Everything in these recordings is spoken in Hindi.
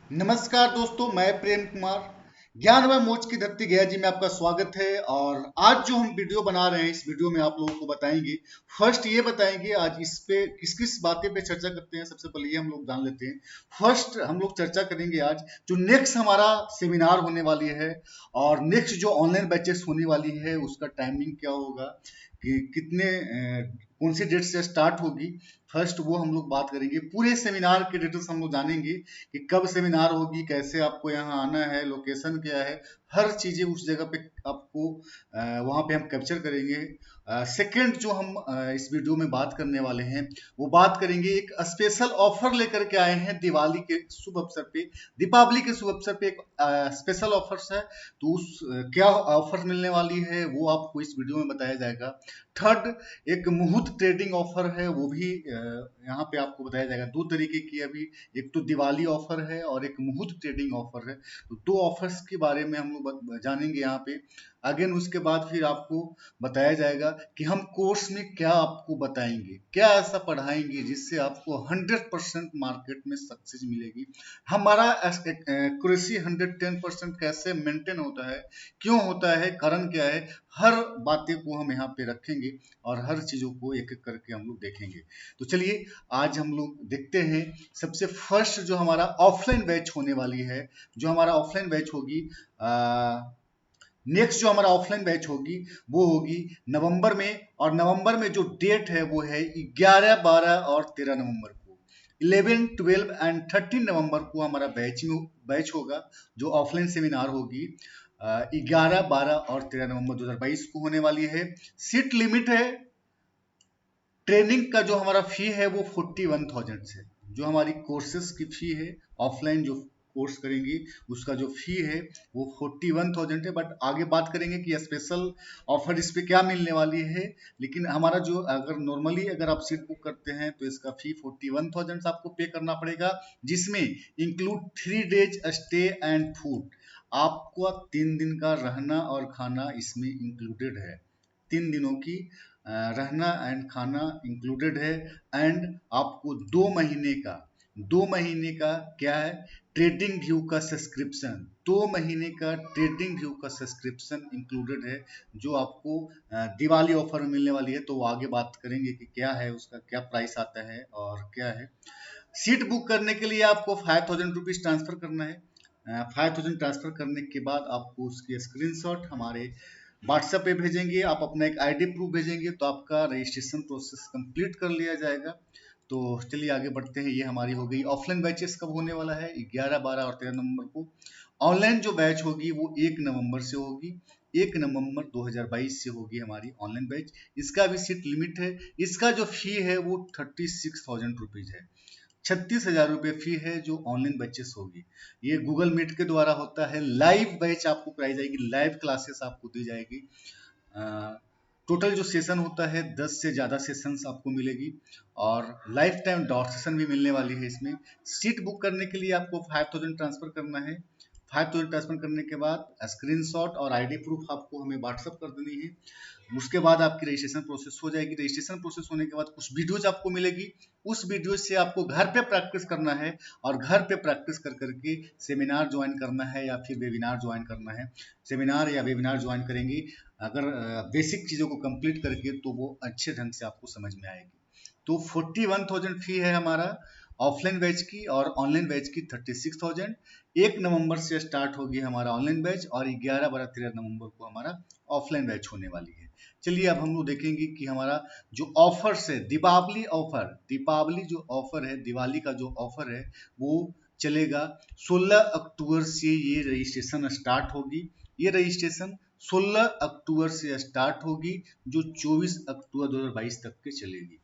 नमस्कार दोस्तों, मैं प्रेम कुमार। ज्ञान व मोच की धरती गया जी में आपका स्वागत है। और आज जो हम वीडियो बना रहे हैं, इस वीडियो में आप लोगों को बताएंगे, फर्स्ट ये बताएंगे आज इस पे किस किस बातें पे चर्चा करते हैं। सबसे पहले ये हम लोग जान लेते हैं। फर्स्ट हम लोग चर्चा करेंगे आज जो नेक्स्ट हमारा सेमिनार होने वाली है और नेक्स्ट जो ऑनलाइन बैचेस होने वाली है उसका टाइमिंग क्या होगा, कि कितने कौन सी डेट से स्टार्ट होगी। फर्स्ट वो हम लोग बात करेंगे। पूरे सेमिनार के डिटेल्स हम लोग जानेंगे कि कब सेमिनार होगी, कैसे आपको यहाँ आना है, लोकेशन क्या है, हर चीजें उस जगह पे आपको वहाँ पे हम कैप्चर करेंगे। सेकंड जो हम इस वीडियो में बात करने वाले हैं, वो बात करेंगे एक स्पेशल ऑफर लेकर के आए हैं दिवाली के शुभ अवसर पे, दीपावली के शुभ अवसर पे एक स्पेशल ऑफर्स है। तो उस क्या ऑफर मिलने वाली है वो आपको इस वीडियो में बताया जाएगा। थर्ड, एक मुहूर्त ट्रेडिंग ऑफर है, वो भी यहाँ पे आपको बताया जाएगा। दो तरीके की अभी, एक तो दिवाली ऑफर है और एक मुहूर्त ट्रेडिंग ऑफर है। तो दो ऑफर्स के बारे में हम लोग जानेंगे यहाँ पे। अगेन उसके बाद फिर आपको बताया जाएगा कि हम कोर्स में क्या आपको बताएंगे, क्या ऐसा पढ़ाएंगे जिससे आपको 100% मार्केट में सक्सेस मिलेगी। हमारा एक्यूरेसी 110% कैसे मेंटेन होता है, क्यों होता है, कारण क्या है, हर बातें को हम यहाँ पे रखेंगे और हर चीजों को एक एक करके हम लोग देखेंगे। तो चलिए आज हम लोग देखते हैं। सबसे फर्स्ट जो हमारा ऑफलाइन बैच होने वाली है, जो हमारा ऑफलाइन बैच होगी, नेक्स्ट जो हमारा ऑफलाइन बैच होगी वो होगी नवंबर में। और नवंबर में जो डेट है वो है 11, 12 और 13 नवंबर को। 11, 12 एंड 13 नवंबर को हमारा बैच होगा, जो ऑफलाइन सेमिनार होगी। 11, 12 और 13 नवंबर 2022 को होने वाली है। सीट लिमिट है। ट्रेनिंग का जो हमारा फी है वो 41,000 से, जो हमारी कोर्सेज की फी है, ऑफलाइन जो कोर्स करेंगी उसका जो फी है वो 41,000 है। बट आगे बात करेंगे कि स्पेशल ऑफर इस पे क्या मिलने वाली है। लेकिन हमारा जो, अगर नॉर्मली अगर आप सीट बुक करते हैं तो इसका फी 41,000 आपको पे करना पड़ेगा, जिसमें include 3 days stay and food. आपको 3 दिन का रहना और खाना इसमें इंक्लूडेड है। 3 दिनों की रहना एंड खाना इंक्लूडेड है। एंड आपको 2 महीने का क्या है, ट्रेडिंग व्यू का सब्सक्रिप्शन, 2 महीने का ट्रेडिंग व्यू का सब्सक्रिप्शन इंक्लूडेड है, जो आपको दिवाली ऑफर में मिलने वाली है। तो वो आगे बात करेंगे कि क्या है, उसका क्या प्राइस आता है और क्या है। सीट बुक करने के लिए आपको 5,000 रुपीज ट्रांसफर करना है। 5,000 ट्रांसफर करने के बाद आपको उसकी स्क्रीनशॉट हमारे व्हाट्सएप पे भेजेंगे। आप अपना एक आईडी प्रूफ भेजेंगे तो आपका रजिस्ट्रेशन प्रोसेस कंप्लीट कर लिया जाएगा। तो चलिए आगे बढ़ते हैं। ये हमारी हो गई ऑफलाइन बैचेस कब होने वाला है, 11, 12 और 13 नवंबर को। ऑनलाइन जो बैच होगी वो 1 नवंबर से होगी। 1 नवंबर 2022 से होगी हमारी ऑनलाइन बैच। इसका भी सीट लिमिट है। इसका जो फी है वो 36,000 रुपीज है। 36,000 रुपये फी है जो ऑनलाइन बैचेस होगी। ये गूगल मीट के द्वारा होता है। लाइव बैच आपको कराई जाएगी, लाइव क्लासेस आपको दी जाएगी। टोटल जो सेशन होता है 10 से ज़्यादा सेशंस आपको मिलेगी और लाइफ टाइम डॉट सेशन भी मिलने वाली है इसमें। सीट बुक करने के लिए आपको 5,000 ट्रांसफर करना है। 5,000 ट्रांसफर करने के बाद स्क्रीनशॉट और आईडी प्रूफ आपको हमें व्हाट्सअप कर देनी है। उसके बाद आपकी रजिस्ट्रेशन प्रोसेस हो जाएगी। रजिस्ट्रेशन प्रोसेस होने के बाद कुछ वीडियोज आपको मिलेगी। उस वीडियो से आपको घर पे प्रैक्टिस करना है और घर पे प्रैक्टिस कर करके सेमिनार ज्वाइन करना है या फिर वेबिनार ज्वाइन करना है। सेमिनार या वेबिनार ज्वाइन करेंगे अगर बेसिक चीज़ों को कंप्लीट करके, तो वो अच्छे ढंग से आपको समझ में आएगी। तो 41,000 फी है हमारा ऑफलाइन बैच की, और ऑनलाइन बैच की 36,000। 1 नवंबर से स्टार्ट होगी हमारा ऑनलाइन बैच और 11, 12, 13 नवंबर को हमारा ऑफलाइन बैच होने वाली है। चलिए अब हम लोग देखेंगे कि हमारा जो ऑफर्स है, दीपावली ऑफर, दीपावली जो ऑफर है, दिवाली का जो ऑफर है वो चलेगा। 16 अक्टूबर से ये रजिस्ट्रेशन स्टार्ट होगी। ये रजिस्ट्रेशन 16 अक्टूबर से स्टार्ट होगी, जो 24 अक्टूबर 2022 तक के चलेगी।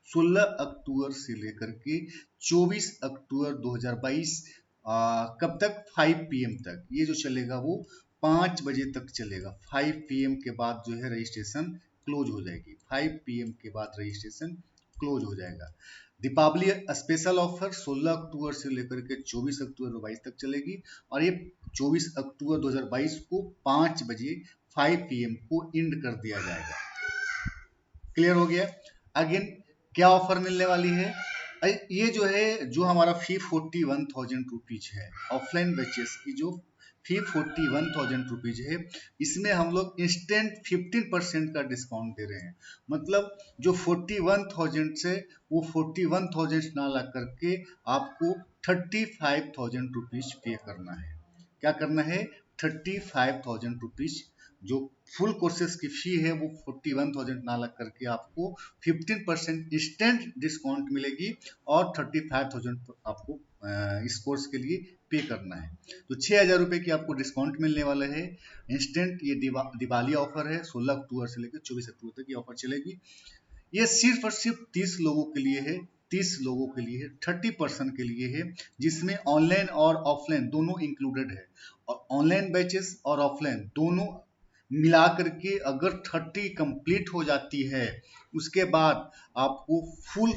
16 अक्टूबर से लेकर के 24 अक्टूबर 2022, कब तक, 5 PM तक ये जो चलेगा वो 5 बजे तक चलेगा। 5 PM के बाद जो है रजिस्ट्रेशन क्लोज हो जाएगी। 5 PM के बाद रजिस्ट्रेशन क्लोज हो जाएगा। दीपावली स्पेशल ऑफर 16 अक्टूबर से लेकर के 24 अक्टूबर 2022 तक चलेगी और ये 24 अक्टूबर 2022 को 5 बजे 5 PM को एंड कर दिया जाएगा। क्लियर हो गया। अगेन क्या ऑफर मिलने वाली है, ये जो है, जो हमारा फी 41,000 रुपीज है, ऑफलाइन बैचेस की जो फी 41,000 रुपीज है, इसमें हम लोग इंस्टेंट 15% का डिस्काउंट दे रहे हैं। मतलब जो 41,000 से वो 41,000 ना ला करके आपको 35,000 रुपीज पे करना है। क्या करना है? 35,000 रुपीज, जो फुल कोर्सेज की फी है वो 41,000 ना लग करके आपको 15% इंस्टेंट डिस्काउंट मिलेगी और 35,000 आपको इस कोर्स के लिए पे करना है। तो 6,000 रुपये की आपको डिस्काउंट मिलने वाला है इंस्टेंट। ये दिवाली ऑफर है, 16 अक्टूबर से लेकर 24 अक्टूबर तक ये ऑफर चलेगी। ये सिर्फ और सिर्फ 30 लोगों के लिए है, 30 लोगों के लिए है, 30% के लिए है, जिसमें ऑनलाइन और ऑफलाइन दोनों इंक्लूडेड है। और ऑनलाइन बैचेस और ऑफलाइन दोनों मिला करके अगर 30 कंप्लीट हो जाती है, उसके बाद आपको फुल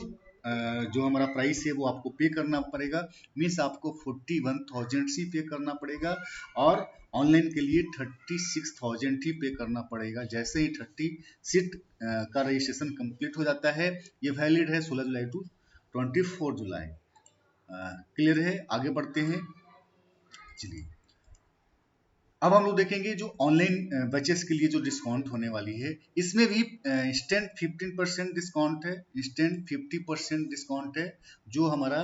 जो हमारा प्राइस है वो आपको पे करना पड़ेगा। मीन्स आपको 41,000 ही पे करना पड़ेगा और ऑनलाइन के लिए 36,000 ही पे करना पड़ेगा। जैसे ही 30 सीट का रजिस्ट्रेशन कंप्लीट हो जाता है, ये वैलिड है 16 जुलाई टू 24 जुलाई। क्लियर है? आगे बढ़ते हैं। चलिए, अब हम लोग देखेंगे जो ऑनलाइन बैचेस के लिए जो डिस्काउंट होने वाली है, इसमें भी इंस्टेंट 15% डिस्काउंट है, इंस्टेंट 50% डिस्काउंट है। जो हमारा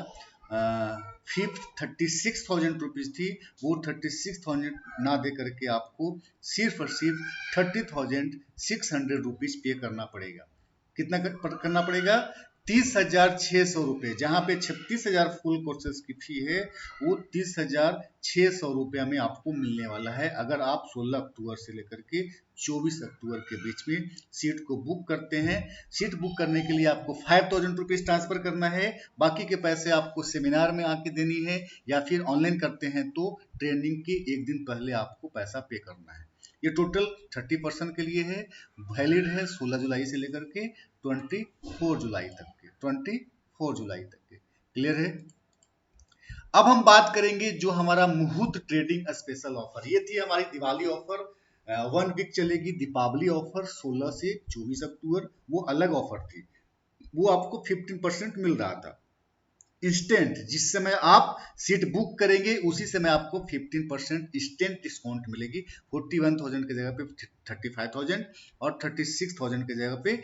फिफ्थ 36,000 रुपीज थी, वो 36,000 ना दे करके आपको सिर्फ और सिर्फ 30,600 रुपीज पे करना पड़ेगा। कितना करना पड़ेगा? 30,600 रुपये। जहाँ पे 36,000 फुल कोर्सेज की फी है, वो 30,600 रुपया में आपको मिलने वाला है, अगर आप 16 अक्टूबर से लेकर के 24 अक्टूबर के बीच में सीट को बुक करते हैं। सीट बुक करने के लिए आपको 5,000 रुपीज ट्रांसफर करना है, बाकी के पैसे आपको सेमिनार में आके देनी है, या फिर ऑनलाइन करते हैं तो ट्रेनिंग के एक दिन पहले आपको पैसा पे करना है। ये टोटल 30% के लिए है, वैलिड है 16 जुलाई से लेकर के 24 जुलाई तक के, 24 जुलाई तक के। क्लियर है? अब हम बात करेंगे जो हमारा मुहूर्त ट्रेडिंग स्पेशल ऑफर। ये थी हमारी दिवाली ऑफर, 1 वीक चलेगी। दीपावली ऑफर 16 से 24 अक्टूबर, वो अलग ऑफर थी, वो आपको 15% मिल रहा था इंस्टेंट। जिस समय आप सीट बुक करेंगे उसी समय आपको 15% इंस्टेंट डिस्काउंट मिलेगी। 41,000 की जगह पे 35,000 और 36,000 की जगह पे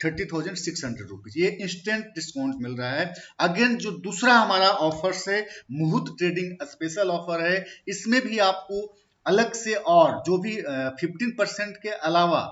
30,600 रुपीज, ये इंस्टेंट डिस्काउंट मिल रहा है। अगेन जो दूसरा हमारा ऑफर है, मुहूर्त ट्रेडिंग स्पेशल ऑफर है, इसमें भी आपको अलग से और जो भी 15% के अलावा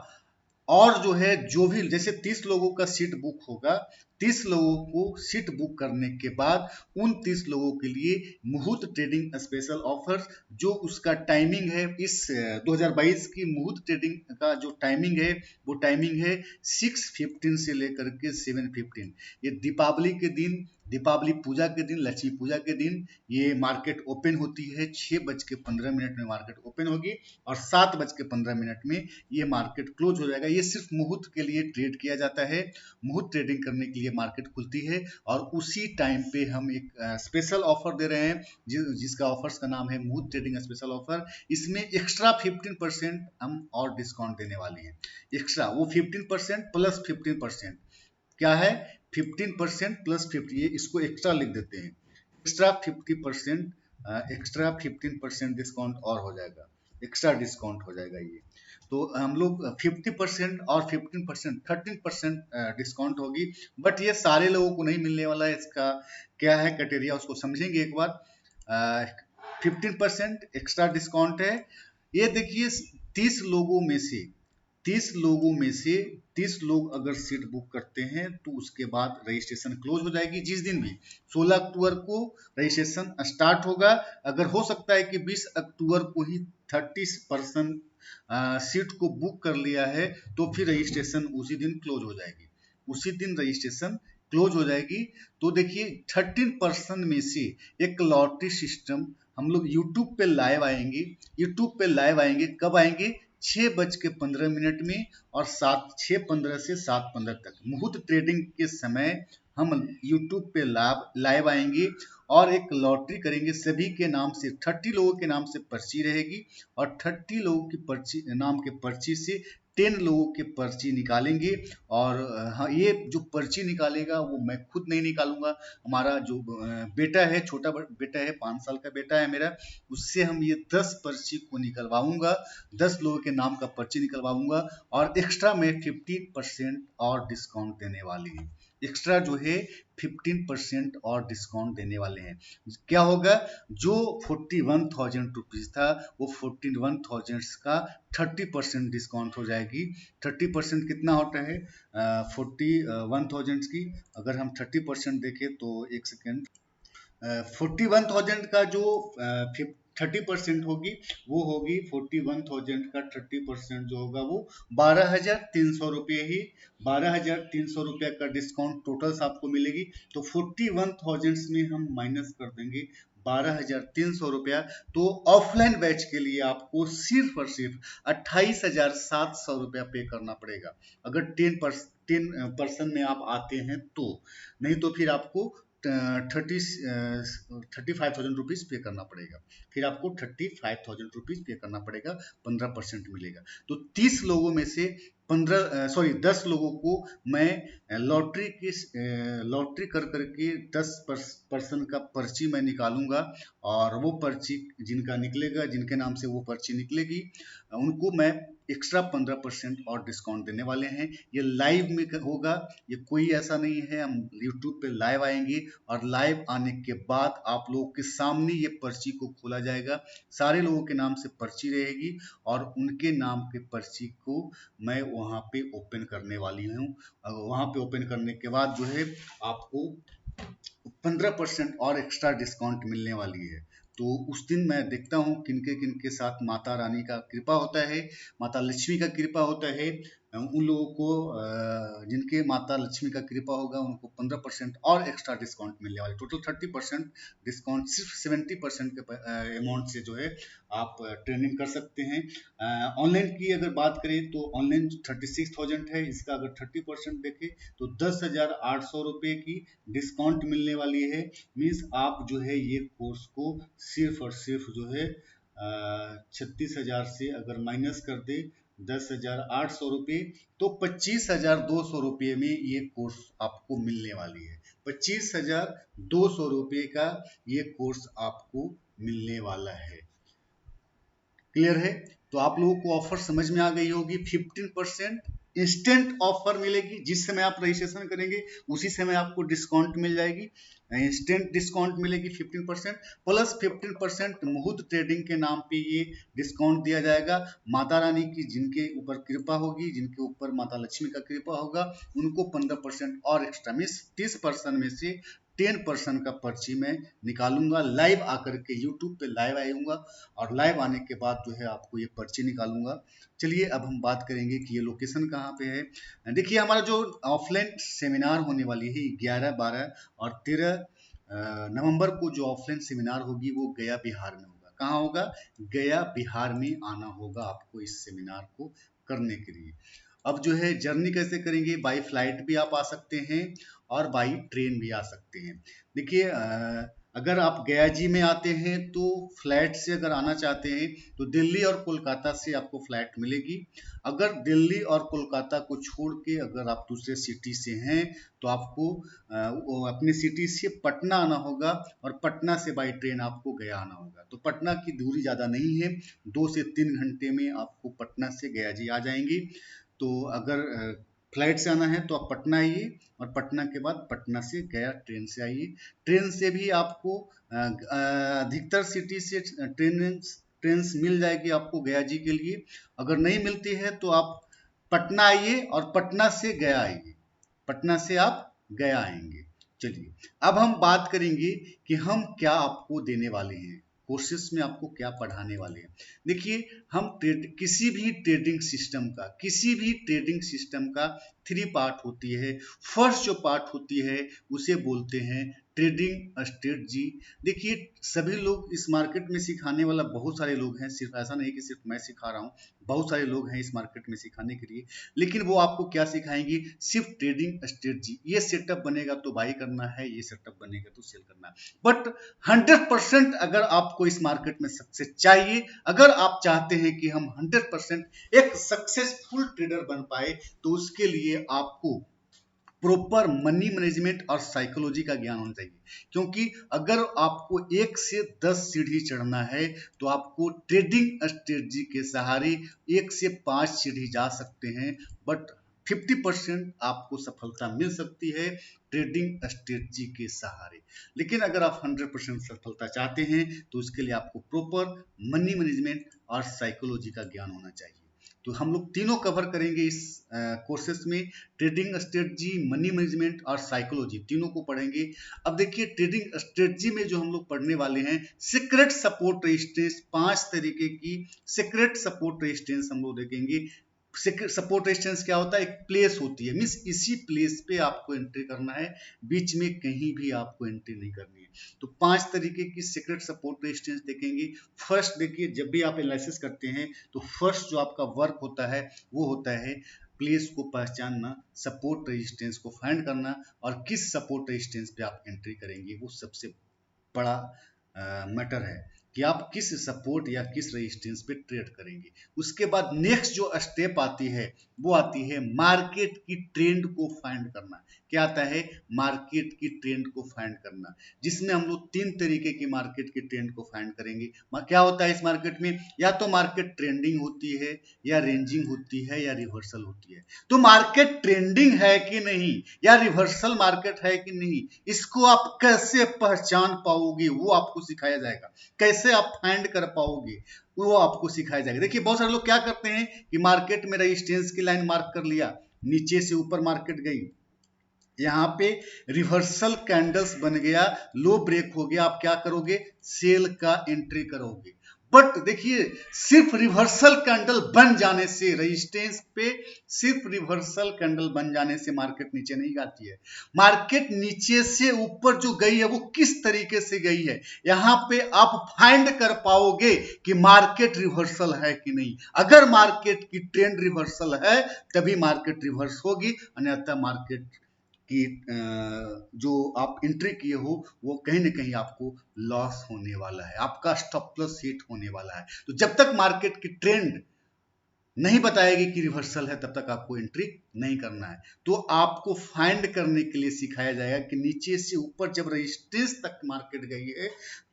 और जो है, जो भी जैसे 30 लोगों का सीट बुक होगा, 30 लोगों को सीट बुक करने के बाद उन 30 लोगों के लिए मुहूर्त ट्रेडिंग स्पेशल ऑफर, जो उसका टाइमिंग है, इस 2022 की मुहूर्त ट्रेडिंग का जो टाइमिंग है, वो टाइमिंग है 6:15 से लेकर के 7:15। ये दीपावली के दिन, दीपावली पूजा के दिन, लक्ष्मी पूजा के दिन ये मार्केट ओपन होती है। 6:15 में मार्केट ओपन होगी और 7:15 में ये मार्केट क्लोज हो जाएगा। ये सिर्फ मुहूर्त के लिए ट्रेड किया जाता है, मुहूर्त ट्रेडिंग करने के लिए मार्केट खुलती है, और उसी टाइम पे हम एक स्पेशल ऑफर दे रहे हैं, जिसका ऑफर्स का नाम है मुहूर्त ट्रेडिंग स्पेशल ऑफर। इसमें एक्स्ट्रा 15% हम और डिस्काउंट देने वाले हैं। एक्स्ट्रा वो 15% प्लस 15%, क्या है? 15% प्लस 50, ये इसको एक्स्ट्रा लिख देते हैं। एक्स्ट्रा 50%, एक्स्ट्रा 15% डिस्काउंट और हो जाएगा, एक्स्ट्रा डिस्काउंट हो जाएगा ये। तो हम लोग 50% और 15%, 13% डिस्काउंट होगी, बट ये सारे लोगों को नहीं मिलने वाला है। इसका क्या है क्राइटेरिया, उसको समझेंगे एक बार। 15% एक्स्ट्रा डिस्काउंट है। ये देखिए, 30 लोगों में से 30 लोगों में से 30 लोग अगर सीट बुक करते हैं तो उसके बाद रजिस्ट्रेशन क्लोज हो जाएगी। जिस दिन भी 16 अक्टूबर को रजिस्ट्रेशन स्टार्ट होगा, अगर हो सकता है कि 20 अक्टूबर को ही 30% सीट को बुक कर लिया है, तो फिर रजिस्ट्रेशन उसी दिन क्लोज हो जाएगी, उसी दिन रजिस्ट्रेशन क्लोज हो जाएगी। तो देखिए, 13% में से एक लॉटरी सिस्टम हम लोग यूट्यूब पे लाइव आएंगे। यूट्यूब पे लाइव आएंगे, कब आएंगे? 6:15 में और 6:15 से 7:15 तक मुहूर्त ट्रेडिंग के समय हम यूट्यूब पे लाइव आएंगे और एक लॉटरी करेंगे। सभी के नाम से 30 लोगों के नाम से पर्ची रहेगी और 30 लोगों की पर्ची नाम के पर्ची से 10 लोगों के पर्ची निकालेंगे। और हाँ, ये जो पर्ची निकालेगा वो मैं खुद नहीं निकालूंगा, हमारा जो बेटा है, छोटा बेटा है, 5 साल का बेटा है मेरा, उससे हम ये 10 पर्ची को निकलवाऊंगा, 10 लोगों के नाम का पर्ची निकलवाऊंगा। और एक्स्ट्रा में 15% और डिस्काउंट देने वाली है, एक्स्ट्रा जो है 15% और डिस्काउंट देने वाले हैं। क्या होगा, जो 41,000 रुपीज था वो 41,000 का 30% डिस्काउंट हो जाएगी। 30% कितना होता है 41,000 की, अगर हम 30% देखें तो एक सेकेंड, 41,000 का जो 30% होगी वो होगी 41,000 का 30% जो होगा वो 12,300 रुपये ही, 12,300 रुपये का डिस्काउंट टोटल आपको मिलेगी। तो 41,000 में हम माइनस कर देंगे 12,300 रुपया, तो ऑफलाइन बैच के लिए आपको सिर्फ और सिर्फ 28,700 रुपया पे करना पड़ेगा, अगर 10% में आप आते हैं तो। नहीं तो फिर आपको 35,000 रुपीज पे करना पड़ेगा, फिर आपको 35,000 रुपीज पे करना पड़ेगा, 15% मिलेगा। तो 30 लोगों में से 10 लोगों को मैं लॉटरी कर करके 10% का पर्ची मैं निकालूंगा, और वो पर्ची जिनका निकलेगा, जिनके नाम से वो पर्ची निकलेगी, उनको मैं एक्स्ट्रा 15% और डिस्काउंट देने वाले हैं। ये लाइव में होगा, ये कोई ऐसा नहीं है, हम यूट्यूब पे लाइव आएंगे और लाइव आने के बाद आप लोगों के सामने ये पर्ची को खोला जाएगा, सारे लोगों के नाम से पर्ची रहेगी और उनके नाम के पर्ची को मैं वहाँ पे ओपन करने वाली हूँ। वहाँ पे ओपन करने के बाद जो है आपको 15% और एक्स्ट्रा डिस्काउंट मिलने वाली है। तो उस दिन मैं देखता हूँ किनके किनके साथ माता रानी का कृपा होता है, माता लक्ष्मी का कृपा होता है। उन लोगों को जिनके माता लक्ष्मी का कृपा होगा उनको 15% और एक्स्ट्रा डिस्काउंट मिलने वाले, टोटल 30% डिस्काउंट, सिर्फ 70% के अमाउंट से जो है आप ट्रेनिंग कर सकते हैं। ऑनलाइन की अगर बात करें तो ऑनलाइन 36,000 है, इसका अगर 30% देखें तो 10,800 रुपये की डिस्काउंट मिलने वाली है। मीन्स आप जो है ये कोर्स को सिर्फ और सिर्फ जो है 36,000 से अगर माइनस कर दे 10,800 रुपये, तो 25,200 रुपये में ये कोर्स आपको मिलने वाली है। 25,200 रुपये का ये कोर्स आपको मिलने वाला है। क्लियर है? तो आप लोगों को ऑफर समझ में आ गई होगी। 15% इंस्टेंट ऑफर मिलेगी, जिस समय आप रजिस्ट्रेशन करेंगे उसी समय आपको डिस्काउंट मिल जाएगी, इंस्टेंट डिस्काउंट मिलेगी 15%, प्लस 15% मुहूर्त ट्रेडिंग के नाम पे ये डिस्काउंट दिया जाएगा। माता रानी की जिनके ऊपर कृपा होगी, जिनके ऊपर माता लक्ष्मी का कृपा होगा, उनको 15% और एक्स्ट्रा, मीन्स 30% में से 10% का पर्ची मैं निकालूंगा, लाइव आकर के यूट्यूब पे लाइव आऊंगा और लाइव आने के बाद जो है आपको ये पर्ची निकालूंगा। चलिए अब हम बात करेंगे कि ये लोकेशन कहाँ पे है। देखिए हमारा जो ऑफलाइन सेमिनार होने वाली है 11, 12 और 13 नवंबर को जो ऑफलाइन सेमिनार होगी वो गया बिहार में होगा। कहाँ होगा? गया बिहार में आना होगा आपको इस सेमिनार को करने के लिए। अब जो है जर्नी कैसे करेंगे? बाई फ्लाइट भी आप आ सकते हैं और बाई ट्रेन भी आ सकते हैं। देखिए अगर आप गया जी में आते हैं तो फ्लाइट से अगर आना चाहते हैं तो दिल्ली और कोलकाता से आपको फ्लाइट मिलेगी। अगर दिल्ली और कोलकाता को छोड़ के अगर आप दूसरे सिटी से हैं तो आपको अपने सिटी से पटना आना होगा और पटना से बाई ट्रेन आपको गया आना होगा। तो पटना की दूरी ज़्यादा नहीं है, 2 से 3 घंटे में आपको पटना से गया जी आ जाएंगी। तो अगर फ्लाइट से आना है तो आप पटना आइए और पटना के बाद पटना से गया ट्रेन से आइए। ट्रेन से भी आपको अधिकतर सिटी से ट्रेन मिल जाएगी आपको गया जी के लिए। अगर नहीं मिलती है तो आप पटना आइए और पटना से गया आइए, पटना से आप गया आएंगे। चलिए अब हम बात करेंगे कि हम क्या आपको देने वाले हैं, कोर्सेस में आपको क्या पढ़ाने वाले हैं। देखिए हम किसी भी ट्रेडिंग सिस्टम का 3 पार्ट होती है। फर्स्ट जो पार्ट होती है उसे बोलते हैं ट्रेडिंग स्ट्रेटजी। देखिए सभी लोग इस मार्केट में सिखाने वाला बहुत सारे लोग हैं, सिर्फ ऐसा नहीं कि सिर्फ मैं सिखा रहा हूँ, बहुत सारे लोग हैं इस मार्केट में सिखाने के लिए। लेकिन वो आपको क्या सिखाएंगे, सिर्फ ट्रेडिंग स्ट्रेटजी। ये सेटअप बनेगा तो बाई करना है, ये सेटअप बनेगा तो सेल करना है। बट 100% अगर आपको इस मार्केट में सक्सेस चाहिए, अगर आप चाहते हैं कि हम 100% एक सक्सेसफुल ट्रेडर बन पाए, तो उसके लिए आपको प्रॉपर मनी मैनेजमेंट और साइकोलॉजी का ज्ञान होना चाहिए। क्योंकि अगर आपको 1 से 10 सीढ़ी चढ़ना है तो आपको ट्रेडिंग स्ट्रेटजी के सहारे 1 से 5 सीढ़ी जा सकते हैं, बट 50% आपको सफलता मिल सकती है ट्रेडिंग स्ट्रेटजी के सहारे। लेकिन अगर आप 100% सफलता चाहते हैं तो उसके लिए आपको प्रॉपर मनी मैनेजमेंट और साइकोलॉजी का ज्ञान होना चाहिए। तो हम लोग तीनों कवर करेंगे इस कोर्सेस में, ट्रेडिंग स्ट्रेटजी, मनी मैनेजमेंट और साइकोलॉजी, तीनों को पढ़ेंगे। अब देखिए ट्रेडिंग स्ट्रेटजी में जो हम लोग पढ़ने वाले हैं, सीक्रेट सपोर्ट रेजिस्टेंस, 5 तरीके की सीक्रेट सपोर्ट रेजिस्टेंस हम लोग देखेंगे। सपोर्ट रेजिस्टेंस क्या होता है, एक प्लेस होती है, मींस इसी प्लेस पे आपको एंट्री करना है, बीच में कहीं भी आपको एंट्री नहीं करनी है। तो 5 तरीके की सीक्रेट सपोर्ट रेजिस्टेंस देखेंगे। फर्स्ट देखिए, जब भी आप एनालिसिस करते हैं तो फर्स्ट जो आपका वर्क होता है वो होता है प्लेस को पहचानना, सपोर्ट रेजिस्टेंस को फाइंड करना, और किस सपोर्ट रेजिस्टेंस पे आप एंट्री करेंगे वो सबसे बड़ा मैटर है कि आप किस सपोर्ट या किस रेजिस्टेंस पे ट्रेड करेंगे। उसके बाद नेक्स्ट जो स्टेप आती है वो आती है मार्केट की ट्रेंड को फाइंड करना। क्या आता है, मार्केट की ट्रेंड को फाइंड करना, जिसमें हम लोग 3 तरीके की मार्केट की ट्रेंड को फाइंड करेंगे। क्या होता है इस मार्केट में, या तो मार्केट ट्रेंडिंग होती है, या रेंजिंग होती है, या रिवर्सल होती है। तो मार्केट ट्रेंडिंग है कि नहीं, या रिवर्सल मार्केट है कि नहीं, इसको आप कैसे पहचान पाओगे वो आपको सिखाया जाएगा। कैसे आप फाइंड कर पाओगे वो आपको सिखाया जाएगा। देखिए बहुत सारे लोग क्या करते हैं कि मार्केट में रेजिस्टेंस की लाइन मार्क कर लिया, नीचे से ऊपर मार्केट गई, यहाँ पे रिवर्सल कैंडल्स बन गया, लो ब्रेक हो गया, आप क्या करोगे, सेल का एंट्री करोगे। बट देखिए सिर्फ रिवर्सल कैंडल बन जाने से, रेजिस्टेंस पे सिर्फ रिवर्सल कैंडल बन जाने से मार्केट नीचे नहीं जाती है। मार्केट नीचे से ऊपर जो गई है वो किस तरीके से गई है, यहाँ पे आप फाइंड कर पाओगे कि मार्केट रिवर्सल है कि नहीं। अगर मार्केट की ट्रेंड रिवर्सल है तभी मार्केट रिवर्स होगी, अन्यथा मार्केट कि जो आप एंट्री किए हो वो कहीं ना कहीं आपको लॉस होने वाला है, आपका स्टॉप लॉस हिट होने वाला है। तो जब तक मार्केट की ट्रेंड नहीं बताएगी कि रिवर्सल है तब तक आपको एंट्री नहीं करना है। तो आपको फाइंड करने के लिए सिखाया जाएगा कि नीचे से ऊपर जब रेजिस्टेंस तक मार्केट गई है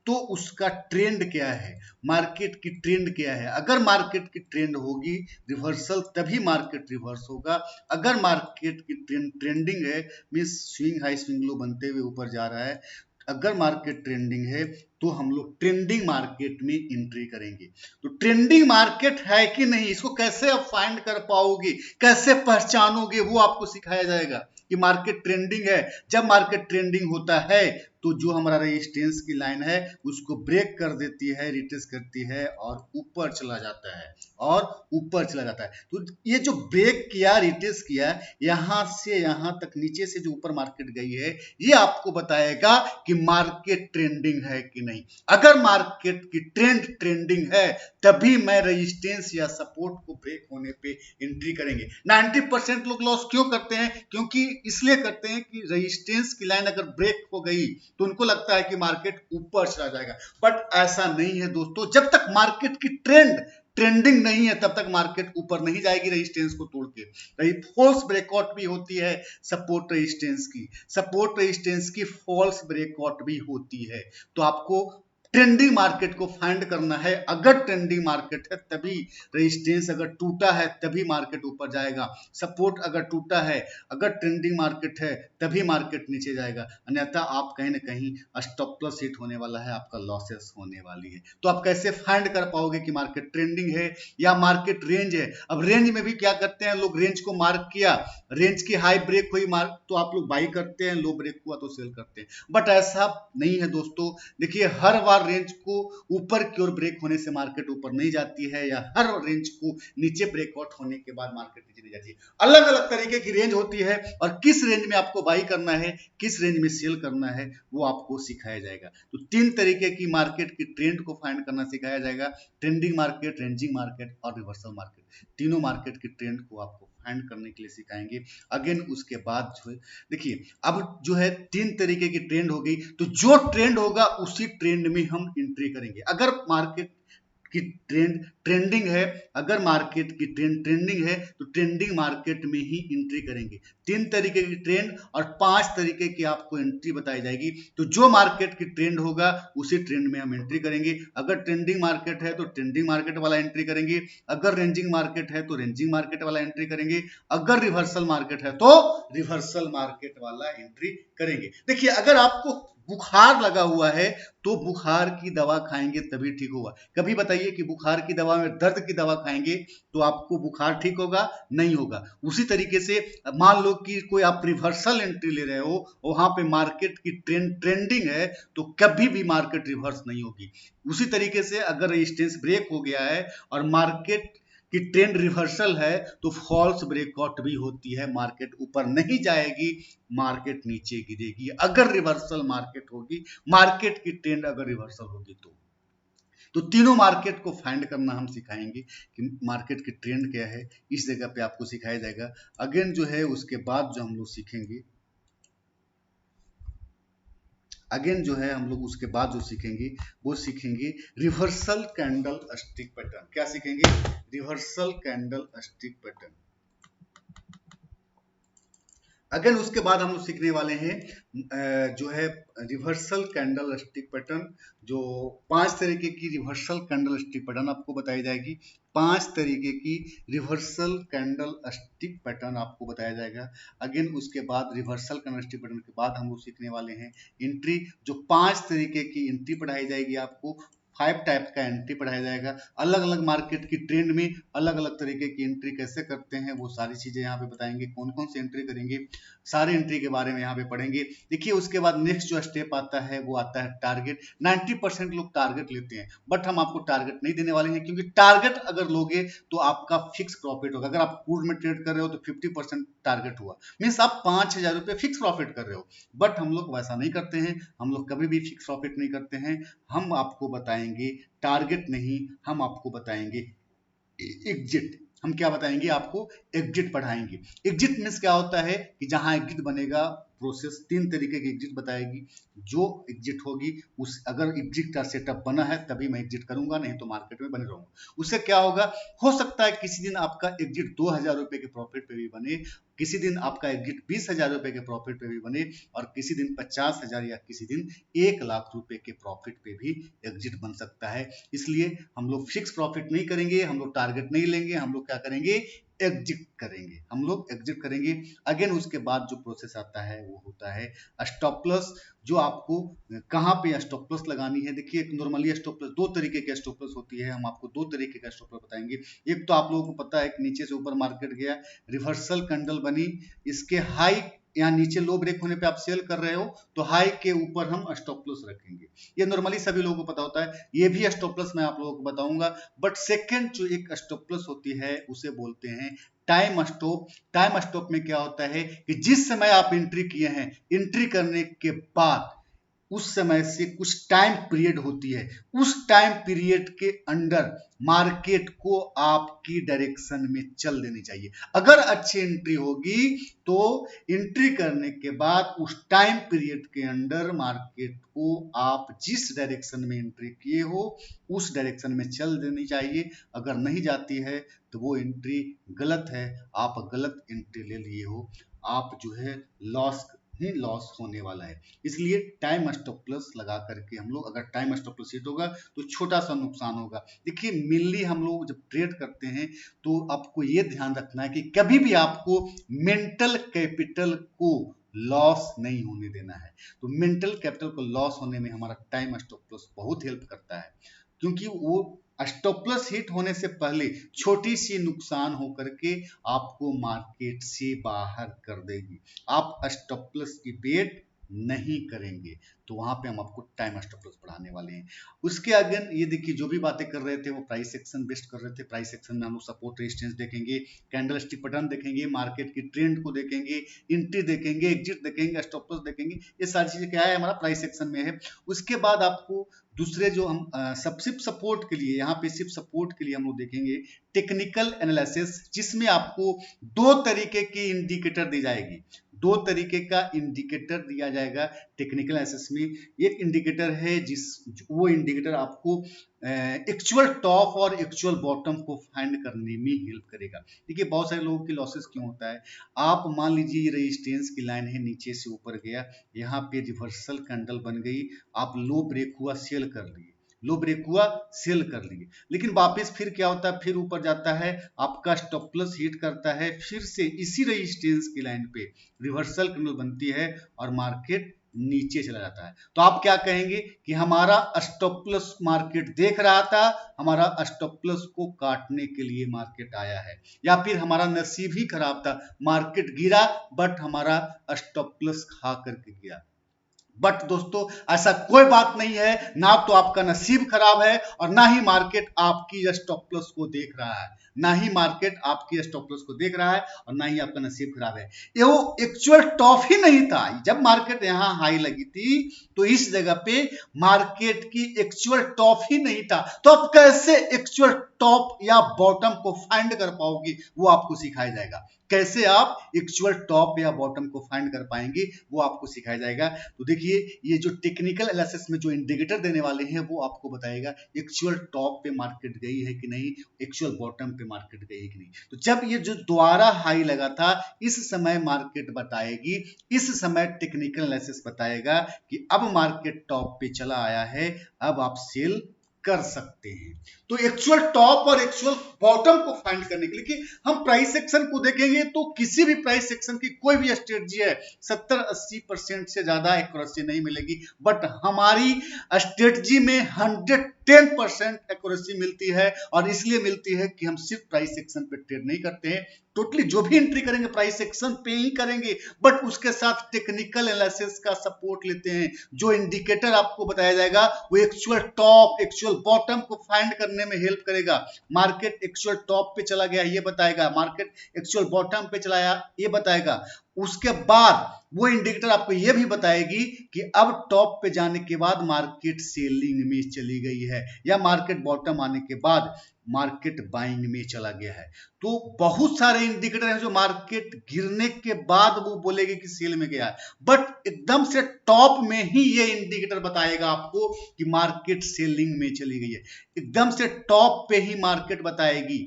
तो उसका ट्रेंड क्या है, मार्केट की ट्रेंड क्या है। अगर मार्केट की ट्रेंड होगी रिवर्सल तभी मार्केट रिवर्स होगा। अगर मार्केट की ट्रेंड ट्रेंडिंग है, means swing high swing low बनते हुए ऊपर जा रहा है, अगर मार्केट ट्रेंडिंग है तो हम लोग ट्रेंडिंग मार्केट में एंट्री करेंगे। तो ट्रेंडिंग मार्केट है कि नहीं, इसको कैसे आप फाइंड कर पाओगे, कैसे पहचानोगे, वो आपको सिखाया जाएगा कि मार्केट ट्रेंडिंग है। जब मार्केट ट्रेंडिंग होता है तो जो हमारा रेजिस्टेंस की लाइन है उसको ब्रेक कर देती है, रिट्रेस करती है और ऊपर चला जाता है, और ऊपर चला जाता है। तो ये जो ब्रेक किया, रिट्रेस किया, यहां से यहां तक नीचे से जो ऊपर मार्केट गई है, ये आपको बताएगा कि मार्केट ट्रेंडिंग है कि नहीं। अगर मार्केट की ट्रेंड ट्रेंडिंग है तभी मैं रेजिस्टेंस या सपोर्ट को ब्रेक होने पे एंट्री करेंगे। 90% लोग लॉस क्यों करते हैं, क्योंकि इसलिए करते हैं कि रेजिस्टेंस की लाइन अगर ब्रेक हो गई तो उनको लगता है कि मार्केट ऊपर चला जाएगा। बट ऐसा नहीं है दोस्तों, जब तक मार्केट की ट्रेंडिंग नहीं है तब तक मार्केट ऊपर नहीं जाएगी रेजिस्टेंस को तोड़ के। फॉल्स ब्रेकआउट भी होती है सपोर्ट रेजिस्टेंस की फॉल्स ब्रेकआउट भी होती है। तो आपको ट्रेंडिंग मार्केट को फाइंड करना है। अगर ट्रेंडिंग मार्केट है तभी रेजिस्टेंस अगर टूटा है तभी मार्केट ऊपर जाएगा, सपोर्ट अगर टूटा है, अगर ट्रेंडिंग मार्केट है तभी मार्केट नीचे जाएगा, अन्यथा आप कहीं ना कहीं स्टॉप लॉस हिट होने वाला है, आपका लॉसेस होने वाली है। तो आप कैसे फाइंड कर पाओगे कि मार्केट ट्रेंडिंग है या मार्केट रेंज है। अब रेंज में भी क्या करते हैं लोग, रेंज को मार्क किया, रेंज की हाई ब्रेक हुई मार्क तो आप लोग बाई करते हैं, लो ब्रेक हुआ तो सेल करते हैं। बट ऐसा नहीं है दोस्तों। देखिए हर बार हर रेंज को ऊपर की ओर ब्रेक होने से मार्केट ऊपर नहीं जाती है, या हर रेंज को नीचे ब्रेकआउट होने के बाद मार्केट नीचे नहीं जाती है। अलग अलग तरीके की रेंज होती है और किस रेंज में आपको बाई करना है, किस रेंज में सेल करना है, वो आपको सिखाया जाएगा। तो 3 तरीके की मार्केट की ट्रेंड को फाइंड करना सिखाया जाएगा, ट्रेंडिंग मार्केट, रेंजिंग मार्केट और रिवर्सल मार्केट। तीनों मार्केट की ट्रेंड को आपको फाइंड करने के लिए सिखाएंगे। अगेन उसके बाद जो है देखिए, अब जो है 3 तरीके की ट्रेंड हो गई, तो जो ट्रेंड होगा उसी ट्रेंड में हम एंट्री करेंगे। अगर मार्केट की ट्रेंडिंग है, अगर मार्केट की ट्रेंडिंग है तो ट्रेंडिंग मार्केट में ही एंट्री करेंगे। 3 तरीके की ट्रेंड और 5 तरीके की आपको एंट्री बताई जाएगी। तो जो मार्केट की ट्रेंड होगा उसी ट्रेंड में हम एंट्री करेंगे। अगर ट्रेंडिंग मार्केट है तो ट्रेंडिंग मार्केट वाला एंट्री करेंगे, अगर रेंजिंग मार्केट है तो रेंजिंग मार्केट वाला एंट्री करेंगे, अगर रिवर्सल मार्केट है तो रिवर्सल मार्केट वाला एंट्री करेंगे। देखिए, अगर आपको बुखार लगा हुआ है तो बुखार की दवा खाएंगे तभी ठीक होगा। कभी बताइए कि बुखार की दवा में दर्द की दवा खाएंगे तो आपको बुखार ठीक होगा? नहीं होगा। उसी तरीके से मान लो कि कोई आप रिवर्सल एंट्री ले रहे हो, वहां पे मार्केट की ट्रेंडिंग है तो कभी भी मार्केट रिवर्स नहीं होगी। उसी तरीके से अगर रेजिस्टेंस ब्रेक हो गया है और मार्केट कि ट्रेंड रिवर्सल है तो फॉल्स ब्रेकआउट भी होती है, मार्केट ऊपर नहीं जाएगी, मार्केट नीचे गिरेगी। अगर रिवर्सल मार्केट होगी, मार्केट की ट्रेंड अगर रिवर्सल होगी तो तीनों मार्केट को फाइंड करना हम सिखाएंगे कि मार्केट की ट्रेंड क्या है, इस जगह पे आपको सिखाया जाएगा। अगेन जो है उसके बाद जो हम लोग सीखेंगे, अगेन जो है हम लोग उसके बाद जो सीखेंगे वो सीखेंगे रिवर्सल कैंडल स्टिक पैटर्न। क्या सीखेंगे? Reversal candle stick pattern. Again उसके बाद हम लोग सीखने वाले हैं जो है रिवर्सल कैंडल स्टिक पैटर्न। जो 5 तरीके की रिवर्सल कैंडल स्टिक पैटर्न आपको बताई जाएगी। 5 तरीके की रिवर्सल कैंडल स्टिक पैटर्न आपको बताया जाएगा। अगेन उसके बाद रिवर्सल कैंडल स्टिक पैटर्न के बाद हम लोग सीखने वाले हैं एंट्री। जो 5 तरीके की एंट्री पढ़ाई जाएगी आपको, 5 टाइप का एंट्री पढ़ाया जाएगा। अलग अलग मार्केट की ट्रेंड में अलग अलग तरीके की एंट्री कैसे करते हैं वो सारी चीजें यहाँ पे बताएंगे। कौन कौन सी एंट्री करेंगे, सारे एंट्री के बारे में यहाँ पे पढ़ेंगे। देखिए, उसके बाद नेक्स्ट जो स्टेप आता है वो आता है टारगेट। 90% लोग टारगेट लेते हैं, बट हम आपको टारगेट नहीं देने वाले हैं, क्योंकि टारगेट अगर लोगे तो आपका फिक्स प्रॉफिट होगा। अगर आप क्रूड में ट्रेड कर रहे हो तो 50% टारगेट हुआ, मीन्स आप 5,000 रुपये फिक्स प्रॉफिट कर रहे हो। बट हम लोग वैसा नहीं करते हैं, हम लोग कभी भी फिक्स प्रॉफिट नहीं करते हैं। हम आपको बताएंगे टारगेट नहीं, हम आपको बताएंगे एग्जिट। हम क्या बताएंगे आपको? एग्जिट पढ़ाएंगे। एग्जिट मीन्स क्या होता है कि जहां एग्जिट बनेगा, प्रोसेस 3 तरीके की एग्जिट बताएगी। जो एग्जिट होगी उस, अगर एग्जिट का सेटअप बना है तभी मैं एग्जिट करूंगा, नहीं तो मार्केट में बने रहूंगा। उससे क्या होगा, हो सकता है किसी दिन आपका एग्जिट 2,000 रुपए के प्रॉफिट पे भी बने, किसी दिन आपका एग्जिट 20,000 रुपए के प्रॉफिट पे भी बने, और किसी दिन 50,000 या किसी दिन 1,00,000 रुपए के प्रॉफिट पे भी एग्जिट बन सकता है। इसलिए हम लोग फिक्स प्रॉफिट नहीं करेंगे, हम लोग टारगेट नहीं लेंगे, हम लोग क्या करेंगे? एग्जिट करेंगे। हम लोग एग्जिट करेंगे। अगेन उसके बाद जो प्रोसेस आता है वो होता है स्टॉप लॉस। जो आपको कहाँ पे स्टॉप लॉस लगानी है। देखिए, नॉर्मली स्टॉप लॉस 2 तरीके के स्टॉप लॉस होती है, हम आपको 2 तरीके का स्टॉप लॉस बताएंगे। एक तो आप लोगों को पता है कि नीचे से ऊपर मार्केट गया, रिवर्सल कैंडल बनी, इसके हाई या नीचे लो ब्रेक होने पे आप सेल कर रहे हो तो हाई के ऊपर हम स्टॉप लॉस रखेंगे। ये नॉर्मली सभी लोगों को पता होता है, ये भी स्टॉप लॉस मैं आप लोगों को बताऊंगा। बट सेकंड जो एक स्टॉप लॉस होती है उसे बोलते हैं टाइम स्टॉप। टाइम स्टॉप में क्या होता है कि जिस समय आप एंट्री किए हैं, एंट्री करने के बाद उस समय से कुछ टाइम पीरियड होती है, उस टाइम पीरियड के अंडर मार्केट को आपकी डायरेक्शन में चल देनी चाहिए। अगर अच्छी एंट्री होगी तो एंट्री करने के बाद उस टाइम पीरियड के अंडर मार्केट को आप जिस डायरेक्शन में एंट्री किए हो उस डायरेक्शन में चल देनी चाहिए। अगर नहीं जाती है तो वो एंट्री गलत है, आप गलत एंट्री ले लिए हो, आप जो है लॉस ही लॉस होने वाला है। इसलिए टाइम स्टॉप लॉस लगा करके हम लोग, अगर टाइम स्टॉप लॉस हिट होगा तो छोटा सा नुकसान होगा। देखिए, मेनली हम लोग जब ट्रेड करते हैं तो आपको ये ध्यान रखना है कि कभी भी आपको मेंटल कैपिटल को लॉस नहीं होने देना है। तो मेंटल कैपिटल को लॉस होने में हमारा टाइम स्टॉप लॉस बहुत हेल्प करता है, क्योंकि वो स्टॉप लॉस हिट होने से पहले छोटी सी नुकसान होकर के आपको मार्केट से बाहर कर देगी। आप स्टॉप लॉस की वेट नहीं करेंगे, तो वहां पे हम आपको टाइम स्टॉप लॉस बढ़ाने वाले हैं। उसके आगे ये देखिए, जो भी बातें कर रहे थे वो प्राइस एक्शन बेस्ड कर रहे थे। प्राइस एक्शन में हम लोग सपोर्ट रेजिस्टेंस देखेंगे, कैंडल स्टिक पैटर्न देखेंगे, मार्केट की ट्रेंड को देखेंगे, एंट्री देखेंगे, एग्जिट देखेंगे, स्टॉप लॉस देखेंगे। ये सारी चीजें क्या है, हमारा प्राइस एक्शन में है। उसके बाद आपको दूसरे जो हम सब सिर्फ सपोर्ट के लिए, यहाँ पे सिर्फ सपोर्ट के लिए हम लोग देखेंगे टेक्निकल एनालिसिस, जिसमें आपको दो तरीके की इंडिकेटर दी जाएगी। दो तरीके का इंडिकेटर दिया जाएगा टेक्निकल एनालिसिस में। एक इंडिकेटर है वो इंडिकेटर आपको एक्चुअल टॉप और एक्चुअल बॉटम को फाइंड करने में हेल्प करेगा। देखिए, बहुत सारे लोगों की लॉसेस क्यों होता है, आप मान लीजिए ये रेजिस्टेंस की लाइन है, नीचे से ऊपर गया, यहाँ पे रिवर्सल कैंडल बन गई, आप लो ब्रेक हुआ सेल कर लिए, लो ब्रेक हुआ सेल कर लिए, लेकिन वापस फिर क्या होता है, फिर ऊपर जाता है, आपका स्टॉप लॉस हिट करता है, फिर से इसी रेजिस्टेंस की लाइन पे रिवर्सल कैंडल बनती है और मार्केट नीचे चला जाता है। तो आप क्या कहेंगे कि हमारा स्टॉप लॉस मार्केट देख रहा था, हमारा स्टॉप लॉस को काटने के लिए मार्केट आया है, या फिर हमारा नसीब ही खराब था, मार्केट गिरा बट हमारा स्टॉप लॉस खा करके गिरा। बट दोस्तों, ऐसा कोई बात नहीं है, ना तो आपका नसीब खराब है और ना ही मार्केट आपकी स्टॉप लॉस को देख रहा है, ना ही मार्केट आपकी स्टॉप लॉस को देख रहा है और ना ही आपका नसीब खराब है। ये वो एक्चुअल टॉप ही नहीं था। जब मार्केट यहां हाई लगी थी तो इस जगह पे मार्केट की एक्चुअल टॉप ही नहीं था। तो आप कैसे एक्चुअल टॉप या बॉटम को फाइंड कर पाओगे, वो आपको सिखाया जाएगा। कैसे आप एक्चुअल टॉप या बॉटम को फाइंड कर पाएंगे, वो आपको सिखाया जाएगा। तो देखिए, ये जो टेक्निकल एनालिसिस में जो इंडिकेटर देने वाले हैं वो आपको बताएगा एक्चुअल टॉप पे मार्केट गई है कि नहीं, एक्चुअल बॉटम पे मार्केट गई है कि नहीं। तो जब ये जो दोबारा हाई लगा था, इस समय मार्केट बताएगी, इस समय टेक्निकल एनालिसिस बताएगा कि अब मार्केट टॉप पे चला आया है, अब आप सेल कर सकते हैं। तो एक्चुअल टॉप और एक्चुअल बॉटम को फाइंड करने के लिए कि हम प्राइस सेक्शन को देखेंगे तो किसी भी प्राइस सेक्शन की कोई भी स्ट्रेटजी है 70-80% से ज्यादा एक्यूरेसी नहीं मिलेगी, बट हमारी स्ट्रेटजी में 110% एक्यूरेसी मिलती है। और इसलिए मिलती है कि हम सिर्फ प्राइस सेक्शन पे ट्रेड नहीं करते हैं, टोटली जो भी एंट्री करेंगे प्राइस सेक्शन पे ही करेंगे, बट उसके साथ टेक्निकल एनालिसिस का सपोर्ट लेते हैं। जो इंडिकेटर आपको बताया जाएगा वो एक्चुअल टॉप एक्चुअल बॉटम को फाइंड करने में हेल्प करेगा। मार्केट एक्चुअल टॉप पे चला गया ये बताएगा, मार्केट एक्चुअल बॉटम पे चला आया ये बताएगा। उसके बाद वो इंडिकेटर आपको ये भी बताएगी कि अब टॉप पे जाने के बाद मार्केट सेलिंग में चली गई है, या मार्केट बॉटम आने के बाद मार्केट बाइंग में चला गया है। तो बहुत सारे इंडिकेटर हैं जो मार्केट गिरने के बाद वो बोलेगे कि सेल में गया है, बट एकदम से टॉप में ही ये इंडिकेटर बताएगा आपको कि मार्केट सेलिंग में चली गई है। एकदम से टॉप पे ही मार्केट बताएगी,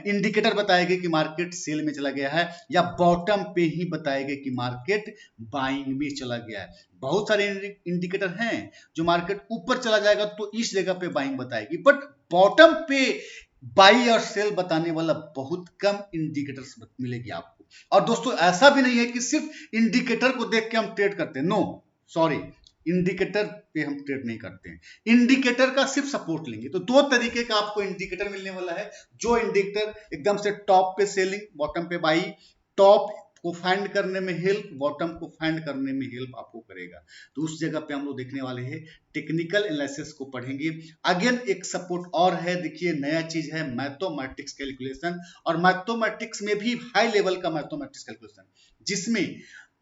इंडिकेटर बताएगी कि मार्केट सेल में चला गया है, या बॉटम पे ही बताएगी कि मार्केट बाइंग में चला गया है। बहुत सारे इंडिकेटर हैं जो मार्केट ऊपर चला जाएगा तो इस जगह पे बाइंग बताएगी, बट बॉटम पे बाई और सेल बताने वाला बहुत कम इंडिकेटर्स मिलेगी आपको। और दोस्तों, ऐसा भी नहीं है कि सिर्फ इंडिकेटर को देख के हम ट्रेड करते हैं, नो सॉरी, इंडिकेटर पे हम ट्रेड नहीं करते हैं, इंडिकेटर का सिर्फ सपोर्ट लेंगे। तो दो तरीके का आपको इंडिकेटर मिलने वाला है। जो इंडिकेटर एकदम से टॉप पे सेलिंग, बॉटम पे बाई, टॉप को फाइंड करने में हेल्प, बॉटम को फाइंड करने में हेल्प आपको करेगा। तो उस जगह पे हम लोग देखने वाले हैं, टेक्निकल एनालिसिस को पढ़ेंगे। अगेन एक सपोर्ट और है, देखिए नया चीज है मैथमेटिक्स कैलकुलेशन, और मैथमेटिक्स में भी हाई लेवल का मैथमेटिक्स कैलकुलेशन, जिसमें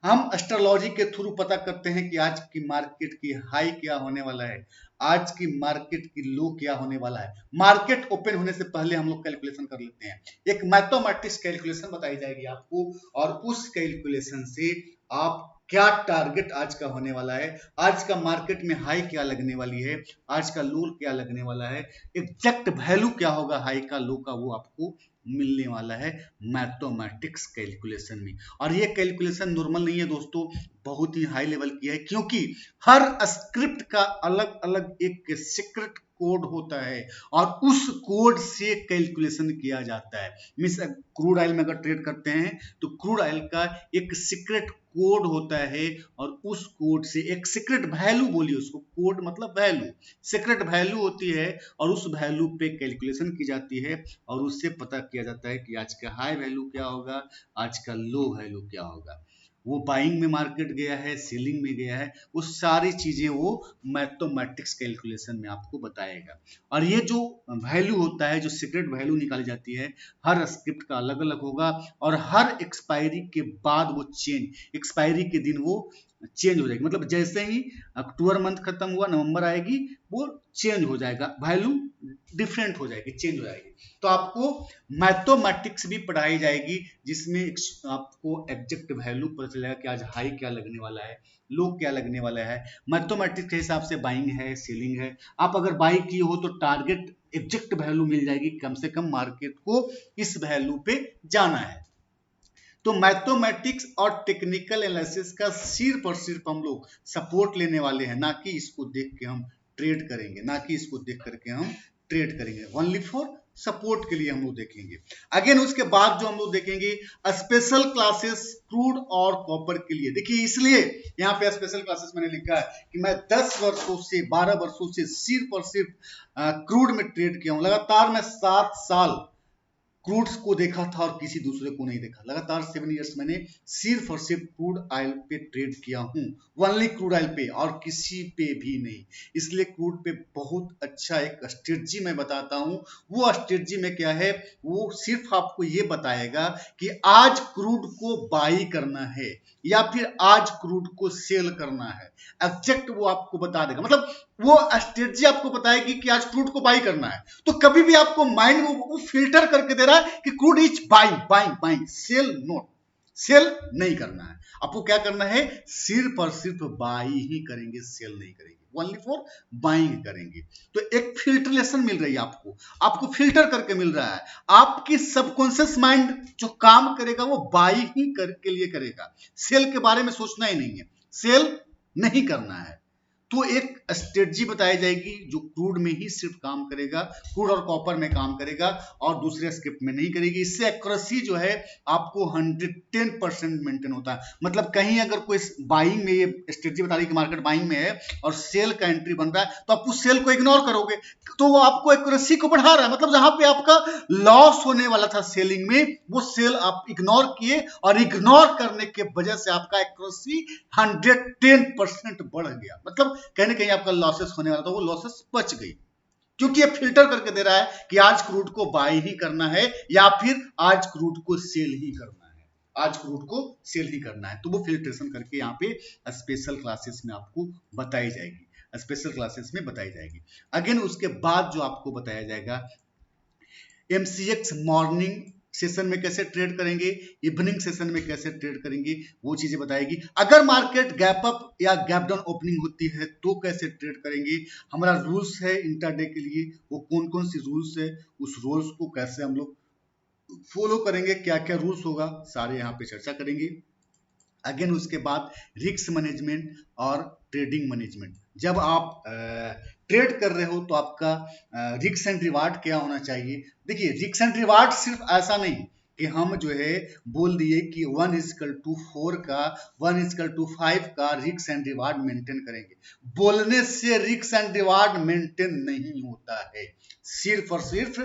हम एस्ट्रोलॉजी के थ्रू पता करते हैं कि आज की मार्केट की हाई क्या होने वाला है, आज की मार्केट की लो क्या होने वाला है। मार्केट ओपन होने से पहले हम लोग कैलकुलेशन कर लेते हैं, एक मैथमेटिक्स कैलकुलेशन बताई जाएगी आपको, और उस कैलकुलेशन से आप क्या टारगेट आज का होने वाला है, आज का मार्केट में हाई क्या लगने वाली है, आज का लो क्या लगने वाला है, एग्जैक्ट वैल्यू क्या होगा हाई का लो का, वो आपको मिलने वाला है मैथमेटिक्स कैलकुलेशन में। और ये कैलकुलेशन नॉर्मल नहीं है दोस्तों, बहुत ही हाई लेवल की है, क्योंकि हर स्क्रिप्ट का अलग अलग एक सीक्रेट कोड होता है और उस कोड से कैलकुलेशन किया जाता है। मिस क्रूड ऑयल में अगर ट्रेड करते हैं तो क्रूड ऑयल का एक सीक्रेट कोड होता है, और उस कोड से एक सीक्रेट वैल्यू, बोलिए उसको, कोड मतलब वैल्यू, सीक्रेट वैल्यू होती है, और उस वैल्यू पे कैलकुलेशन की जाती है, और उससे पता किया जाता है कि आज का हाई वैल्यू क्या होगा, आज का लो वैल्यू क्या होगा। वो बाइंग में मार्केट गया है, सेलिंग में गया है, वो सारी चीजें वो मैथमेटिक्स कैलकुलेशन में आपको बताएगा। और ये जो वैल्यू होता है, जो सीक्रेट वैल्यू निकाली जाती है, हर स्क्रिप्ट का अलग अलग होगा और हर एक्सपायरी के बाद वो एक्सपायरी के दिन वो चेंज हो जाएगी। मतलब जैसे ही अक्टूबर मंथ खत्म हुआ, नवंबर आएगी, वो चेंज हो जाएगा, वैल्यू डिफरेंट हो जाएगी, चेंज हो जाएगी। तो आपको मैथमेटिक्स भी पढ़ाई जाएगी, जिसमें आपको एग्जैक्ट वैल्यू पता चलेगा कि आज हाई क्या लगने वाला है, लो क्या लगने वाला है। मैथमेटिक्स के हिसाब से बाइंग है, सेलिंग है। आप अगर बाई की हो तो टारगेट एग्जैक्ट वैल्यू मिल जाएगी, कम से कम मार्केट को इस वैल्यू पे जाना है। तो मैथमेटिक्स और टेक्निकल एनालिसिस का सिर्फ और सिर्फ हम लोग सपोर्ट लेने वाले हैं, ना कि इसको देख के हम ट्रेड करेंगे, ना कि इसको देख करके हम ट्रेड करेंगे। ओनली फॉर सपोर्ट के लिए हम लोग देखेंगे। अगेन उसके बाद जो हम लोग देखेंगे स्पेशल क्लासेस क्रूड और कॉपर के लिए। देखिए इसलिए यहाँ पे स्पेशल क्लासेस मैंने लिखा है कि मैं 10 वर्षों से 12 वर्षों से सिर्फ और सिर्फ क्रूड में ट्रेड किया हूँ। लगातार मैं 7 साल क्रूड्स को देखा था और किसी दूसरे को नहीं देखा। लगातार 7 इयर्स मैंने सिर्फ और सिर्फ क्रूड ऑयल पे ट्रेड किया हूँ, ओनली क्रूड ऑयल पे, और किसी पे भी नहीं। इसलिए क्रूड पे बहुत अच्छा एक स्ट्रेटजी मैं बताता हूँ। वो स्ट्रेटजी में क्या है, वो सिर्फ आपको ये बताएगा कि आज क्रूड को बाई करना है या फिर आज क्रूड को सेल करना है। एग्जैक्ट वो आपको बता देगा। मतलब वो स्ट्रेटजी आपको बताएगी कि आज क्रूड को बाई करना है। तो कभी भी आपको माइंड वो फिल्टर करके दे रहा है कि crude is buying buying buying, sell not, sell नहीं करना है। आपको क्या करना है, सिर्फ और सिर्फ बाई ही करेंगे, सेल नहीं करेंगे, ओनली फॉर बाइंग करेंगे। तो एक फिल्ट्रेशन मिल रही है आपको फिल्टर करके मिल रहा है। आपकी सबकॉन्शियस माइंड जो काम करेगा वो बाई ही के लिए करेगा, सेल के बारे में सोचना ही नहीं है, सेल नहीं करना है। तो एक स्ट्रेटजी बताई जाएगी जो क्रूड में ही सिर्फ काम करेगा, क्रूड और कॉपर में काम करेगा और दूसरे स्क्रिप्ट में नहीं करेगी। इससे एक्यूरेसी जो है आपको 110% मेंटेन होता है। मतलब कहीं अगर कोई बाइंग में, ये स्ट्रेटजी बता रही है कि मार्केट बाइंग में है और सेल का एंट्री बन रहा है, तो आप उस सेल को इग्नोर करोगे तो वो आपको एक्यूरेसी को बढ़ा रहा है। मतलब जहां पे आपका लॉस होने वाला था सेलिंग में, वो सेल आप इग्नोर किए और इग्नोर करने के वजह से आपका एक्यूरेसी 110% बढ़ गया। मतलब कहीं ना कहीं आपका लॉसेस होने वाला था, वो लॉसेस बच गई, क्योंकि ये फिल्टर करके दे रहा है कि आज क्रूड को बाय ही करना है या फिर आज क्रूड को सेल ही करना है, आज क्रूड को सेल ही करना है। तो वो फिल्ट्रेशन करके यहाँ पे स्पेशल क्लासेस में आपको बताई जाएगी, स्पेशल क्लासेस में बताई जाएगी। अगेन उसके बाद जो आपको बताया जाएगा एमसीएक्स मॉर्निंग सेशन में कैसे ट्रेड करेंगे, इवनिंग सेशन में कैसे ट्रेड करेंगे, वो चीजें बताएगी। अगर मार्केट गैप अप या गैप डाउन ओपनिंग होती है तो कैसे ट्रेड करेंगे, हमारा रूल्स है इंट्राडे के लिए, वो कौन कौन सी रूल्स है, उस रूल्स को कैसे हम लोग फॉलो करेंगे, क्या क्या रूल्स होगा, सारे यहाँ पे चर्चा करेंगे। अगेन उसके बाद रिस्क मैनेजमेंट और ट्रेडिंग मैनेजमेंट। जब आप ट्रेड कर रहे हो तो आपका रिस्क एंड रिवार्ड क्या होना चाहिए। देखिए रिस्क एंड रिवार्ड सिर्फ ऐसा नहीं कि हम जो है बोल दिए कि 1:4 का 1:5 का रिस्क एंड रिवार्ड मेंटेन करेंगे। बोलने से रिस्क एंड रिवार्ड मेंटेन नहीं होता है, सिर्फ और सिर्फ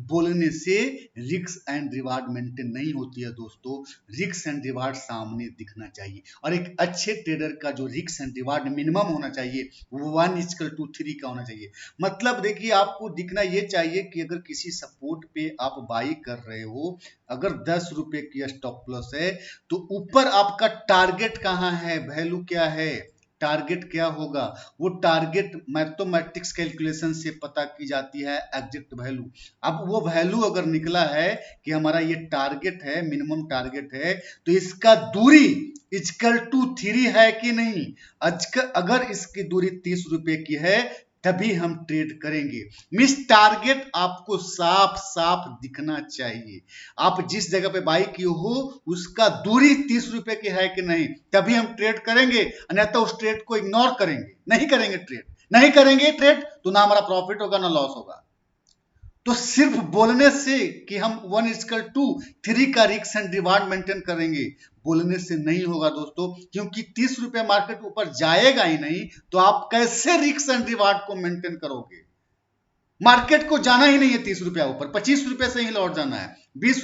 बोलने से रिस्क एंड रिवार्ड मेंटेन नहीं होती है दोस्तों। रिस्क एंड रिवार्ड सामने दिखना चाहिए और एक अच्छे ट्रेडर का जो रिस्क एंड रिवार्ड मिनिमम होना चाहिए वो 1:3 का होना चाहिए। मतलब देखिए आपको दिखना ये चाहिए कि अगर किसी सपोर्ट पे आप बाई कर रहे हो, अगर 10 रुपए की स्टॉप लॉस है तो ऊपर आपका टारगेट कहाँ है, वैल्यू क्या है, टारगेट क्या होगा, वो टारगेट मैथमेटिक्स कैलकुलेशन से पता की जाती है एग्जैक्ट वैल्यू। अब वो वैल्यू अगर निकला है कि हमारा ये टारगेट है, मिनिमम टारगेट है, तो इसका दूरी इक्वल टू 3 है कि नहीं। अगर इसकी दूरी 30 रुपए की है तभी हम ट्रेड करेंगे। मिस टारगेट आपको साफ साफ दिखना चाहिए। आप जिस जगह पे बाई किए हो उसका दूरी 30 रुपए की है कि नहीं, तभी हम ट्रेड करेंगे, अन्यथा उस ट्रेड को इग्नोर करेंगे, नहीं करेंगे ट्रेड, नहीं करेंगे ट्रेड तो ना हमारा प्रॉफिट होगा ना लॉस होगा। तो सिर्फ बोलने से कि हम 1:3 का रिस्क एंड रिवार्ड मेंटेन करेंगे, बोलने से नहीं होगा दोस्तों, क्योंकि 30 रुपए मार्केट ऊपर जाएगा ही नहीं तो आप कैसे रिस्क एंड रिवार्ड को मेंटेन करोगे। मार्केट को जाना ही नहीं है 30 रुपया ऊपर, 25 रुपए से ही लौट जाना है, 20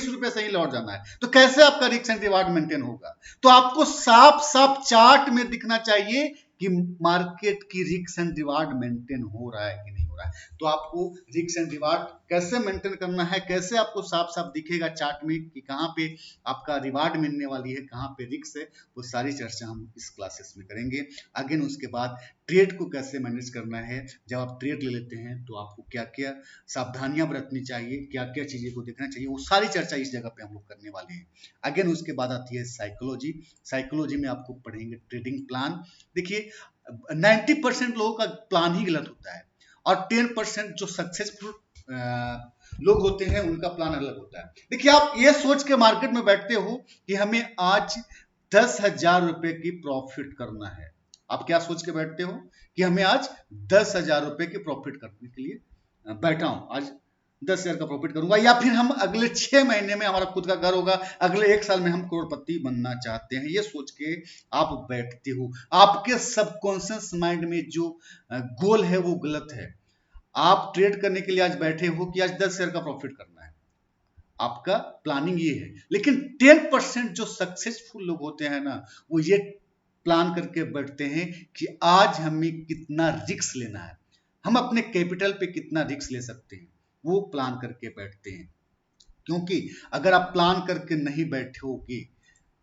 रुपए से ही लौट जाना है। तो कैसे आपका रिस्क एंड रिवार्ड मेंटेन होगा? तो आपको साफ साफ चार्ट में दिखना चाहिए कि मार्केट की रिस्क एंड रिवार्ड मेंटेन हो रहा है कि नहीं हो रहा है। तो आपको रिस्क एंड रिवार्ड कैसे मेंटेन करना है, कैसे आपको साफ साफ दिखेगा चार्ट में कि कहाँ पे आपका रिवार्ड मिलने वाली है, कहाँ पे रिस्क है, वो सारी चर्चा हम इस क्लासेस में करेंगे। अगेन उसके बाद ट्रेड को कैसे मैनेज करना है, जब आप ट्रेड ले लेते हैं तो आपको क्या क्या सावधानियां बरतनी चाहिए, क्या क्या चीजें को देखना चाहिए, वो सारी चर्चा इस जगह पे हम लोग करने वाले हैं। अगेन उसके बाद आती है साइकोलॉजी। साइकोलॉजी में आपको पढ़ेंगे ट्रेडिंग प्लान। देखिए 90% लोगों का प्लान ही गलत होता है और 10% जो सक्सेसफुल लोग होते हैं उनका प्लान अलग होता है। देखिए आप ये सोच के मार्केट में बैठते हो कि हमें आज 10,000 रुपए की प्रॉफिट करना है। आप क्या सोच के बैठते हो कि हमें आज 10,000 रुपए की प्रॉफिट करने के लिए बैठा हूं, आज 10,000 का प्रॉफिट करूंगा, या फिर हम अगले 6 महीने में हमारा खुद का घर होगा, अगले 1 साल में हम करोड़पति बनना चाहते हैं। ये सोच के आप बैठते हो। आपके सबकॉन्शियस माइंड में जो गोल है वो गलत है। आप ट्रेड करने के लिए आज बैठे हो कि आज 10,000 का प्रॉफिट करना है, आपका प्लानिंग ये है। लेकिन 10% जो सक्सेसफुल लोग होते हैं ना, वो ये प्लान करके बैठते हैं कि आज हमें कितना रिस्क लेना है, हम अपने कैपिटल पे कितना रिस्क ले सकते हैं, वो प्लान करके बैठते हैं। क्योंकि अगर आप प्लान करके नहीं बैठोगे,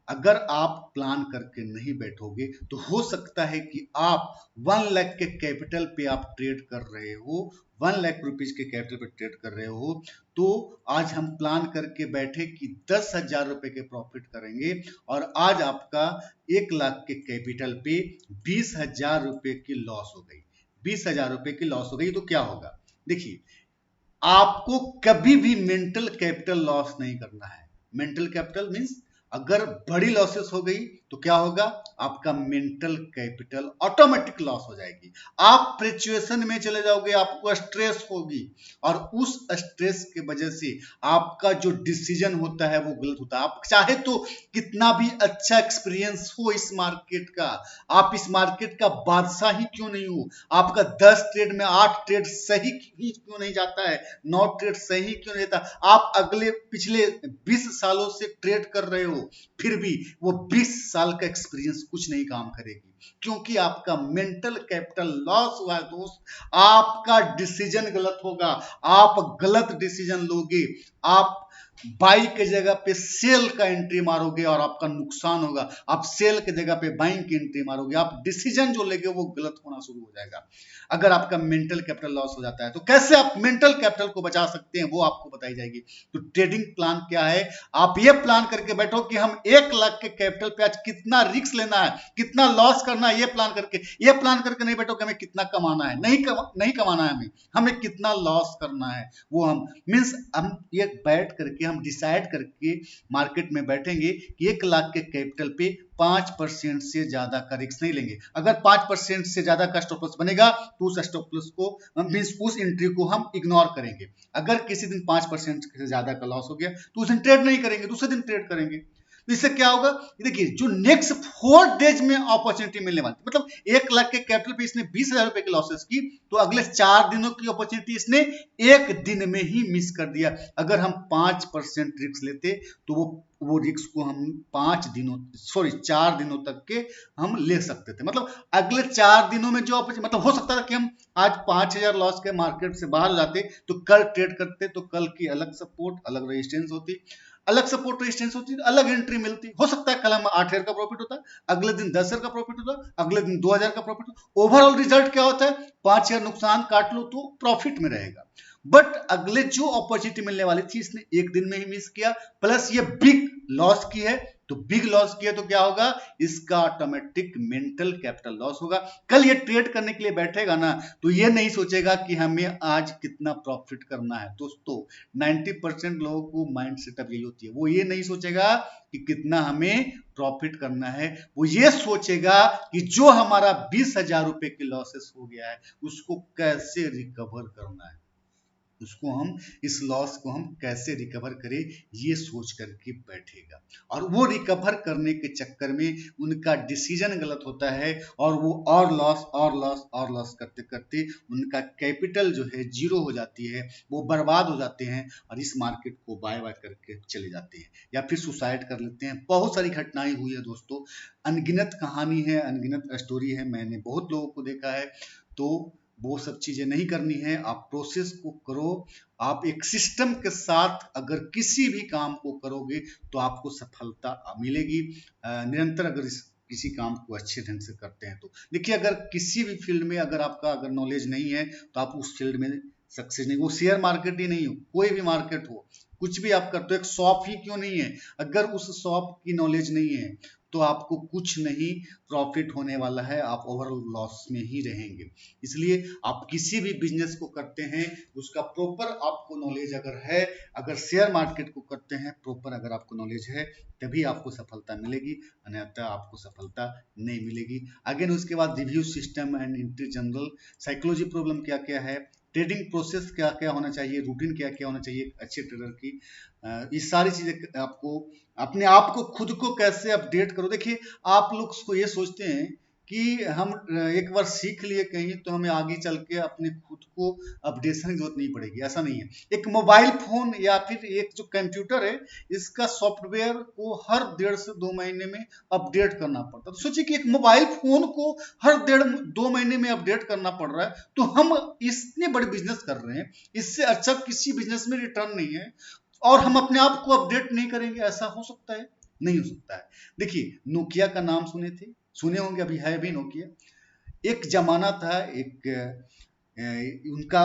अगर आप प्लान करके नहीं बैठोगे तो हो सकता है कि आप 1 लाख के कैपिटल पे आप ट्रेड कर रहे हो, 1 लाख रुपीज के कैपिटल पे ट्रेड कर रहे हो, तो आज हम प्लान करके बैठे कि 10,000 रुपए के प्रॉफिट करेंगे और आज आपका 1 लाख के कैपिटल पे 20,000 रुपए की लॉस हो गई, 20,000 रुपए की लॉस हो गई। तो क्या होगा? देखिए आपको कभी भी मेंटल कैपिटल लॉस नहीं करना है। मेंटल कैपिटल मींस अगर बड़ी लॉसेस हो गई तो क्या होगा? आपका मेंटल कैपिटल ऑटोमेटिक लॉस हो जाएगी, आप फ्रस्ट्रेशन में चले जाओगे, आपको स्ट्रेस होगी और उस स्ट्रेस के वजह से आपका जो डिसीजन होता है वो गलत होता है। आप चाहे तो कितना भी अच्छा एक्सपीरियंस हो इस मार्केट का, आप इस मार्केट का बादशाह ही क्यों नहीं हो, आपका 10 ट्रेड में 8 ट्रेड सही क्यों नहीं जाता है, 9 ट्रेड सही क्यों नहीं जाता, आप अगले पिछले 20 सालों से ट्रेड कर रहे हो, फिर भी वो 20 साल का एक्सपीरियंस कुछ नहीं काम करेगी, क्योंकि आपका मेंटल कैपिटल लॉस हुआ है दोस्त। आपका डिसीजन गलत होगा, आप गलत डिसीजन लोगे, आप बाई के जगह पे सेल का एंट्री मारोगे और आपका नुकसान होगा, आप सेल के जगह पे बाइंग की एंट्री मारोगे, आप डिसीजन जो लेगे वो गलत होना शुरू हो जाएगा अगर आपका मेंटल कैपिटल लॉस हो जाता है। तो कैसे आप मेंटल कैपिटल को बचा सकते हैं वो आपको बताई जाएगी। तो ट्रेडिंग प्लान क्या है? आप ये प्लान करके बैठो कि हम 1 लाख के कैपिटल पे आज कितना रिस्क लेना है, कितना लॉस करना है, ये प्लान करके नहीं बैठो कि हमें कितना कमाना है, नहीं कमाना है, हमें कितना लॉस करना है, वो हम ये बैठ करके हम डिसाइड करके मार्केट में बैठेंगे कि 1 लाख के कैपिटल पे 5% से ज्यादा का रिस्क नहीं लेंगे। अगर 5% से ज्यादा का स्टॉप लॉस बनेगा तो उस स्टॉप लॉस को मींस उस एंट्री को हम इग्नोर करेंगे। अगर किसी दिन 5% से ज्यादा का लॉस हो गया तो उस दिन ट्रेड नहीं करेंगे, दूसरे दिन ट्रेड करेंगे। तो इससे क्या होगा? देखिए जो नेक्स्ट 4 डेज में अपॉर्चुनिटी मिलने वाली, मतलब 1 लाख के कैपिटल पे इसने 20,000 रुपए की लॉसेस की, तो अगले 4 दिनों की अपॉर्चुनिटी इसने 1 दिन में ही मिस कर दिया। अगर हम 5% रिस्क लेते तो वो रिस्क को हम 4 दिनों तक के हम ले सकते थे। मतलब अगले 4 दिनों में जो मतलब हो सकता था कि हम आज 5,000 लॉस के मार्केट से बाहर जाते तो कल ट्रेड करते, तो कल की अलग सपोर्ट अलग रेजिस्टेंस होती, अलग सपोर्ट रेजिस्टेंस होती, अलग एंट्री मिलती। हो सकता है कल हम 8,000 का प्रॉफिट होता, अगले दिन 10,000 का प्रॉफिट होता, अगले दिन 2,000 का प्रॉफिट होता। ओवरऑल रिजल्ट क्या होता है? 5,000 नुकसान काट लो तो प्रॉफिट में रहेगा। बट अगले जो अपॉर्चुनिटी मिलने वाली थी इसने 1 दिन में ही मिस किया, प्लस ये बिग लॉस की है। तो बिग लॉस किया तो क्या होगा? इसका ऑटोमेटिक मेंटल कैपिटल लॉस होगा। कल ये ट्रेड करने के लिए बैठेगा ना तो ये नहीं सोचेगा कि हमें आज कितना प्रॉफिट करना है। दोस्तों 90% लोगों को माइंड सेटअप यही होती है, वो ये नहीं सोचेगा कि कितना हमें प्रॉफिट करना है, वो ये सोचेगा कि जो हमारा 20,000 रुपए की लॉसेस हो गया है उसको कैसे रिकवर करना है। उसको हम इस लॉस को हम कैसे रिकवर करें ये सोच करके बैठेगा, और वो रिकवर करने के चक्कर में उनका डिसीजन गलत होता है और वो और लॉस और लॉस और लॉस करते करते उनका कैपिटल जो है जीरो हो जाती है, वो बर्बाद हो जाते हैं और इस मार्केट को बाय बाय करके चले जाते हैं या फिर सुसाइड कर लेते हैं। बहुत सारी घटनाएं हुई है दोस्तों, अनगिनत कहानी है, अनगिनत स्टोरी है, मैंने बहुत लोगों को देखा है। तो वो सब चीजें नहीं करनी है, आप प्रोसेस को करो, आप एक सिस्टम के साथ अगर किसी भी काम को करोगे तो आपको सफलता मिलेगी। निरंतर अगर किसी काम को अच्छे ढंग से करते हैं तो देखिए, अगर किसी भी फील्ड में अगर आपका अगर नॉलेज नहीं है तो आप उस फील्ड में सक्सेस नहीं, वो शेयर मार्केट ही नहीं हो, कोई भी मार्केट हो, कुछ भी आप करते हो, एक शॉप ही क्यों नहीं है, अगर उस शॉप की नॉलेज नहीं है तो आपको कुछ नहीं प्रॉफिट होने वाला है, आप ओवरऑल लॉस में ही रहेंगे। इसलिए आप किसी भी बिजनेस को करते हैं उसका प्रॉपर आपको नॉलेज अगर है, अगर शेयर मार्केट को करते हैं प्रॉपर अगर आपको नॉलेज है तभी आपको सफलता मिलेगी, अन्यथा आपको सफलता नहीं मिलेगी। अगेन उसके बाद review system and entry general psychology problem क्या क्या है, ट्रेडिंग प्रोसेस क्या क्या होना चाहिए, रूटीन क्या क्या होना चाहिए अच्छे ट्रेडर की, ये सारी चीजें आपको अपने आप को खुद को कैसे अपडेट करो। देखिए, आप लोग को ये सोचते हैं कि हम एक बार सीख लिए कहीं तो हमें आगे चल के अपने खुद को अपडेशन की जरूरत नहीं पड़ेगी, ऐसा नहीं है। एक मोबाइल फोन या फिर एक जो कंप्यूटर है इसका सॉफ्टवेयर को हर 1.5 से 2 महीने में अपडेट करना पड़ता है। तो सोचिए कि एक मोबाइल फोन को हर 1.5-2 महीने में अपडेट करना पड़ रहा है, तो हम इतने बड़े बिजनेस कर रहे हैं, इससे अच्छा किसी बिजनेस में रिटर्न नहीं है, और हम अपने आप को अपडेट नहीं करेंगे, ऐसा हो सकता है? नहीं हो सकता है। देखिए, नोकिया का नाम सुने होंगे, अभी है भी नोकिया। एक जमाना था, एक उनका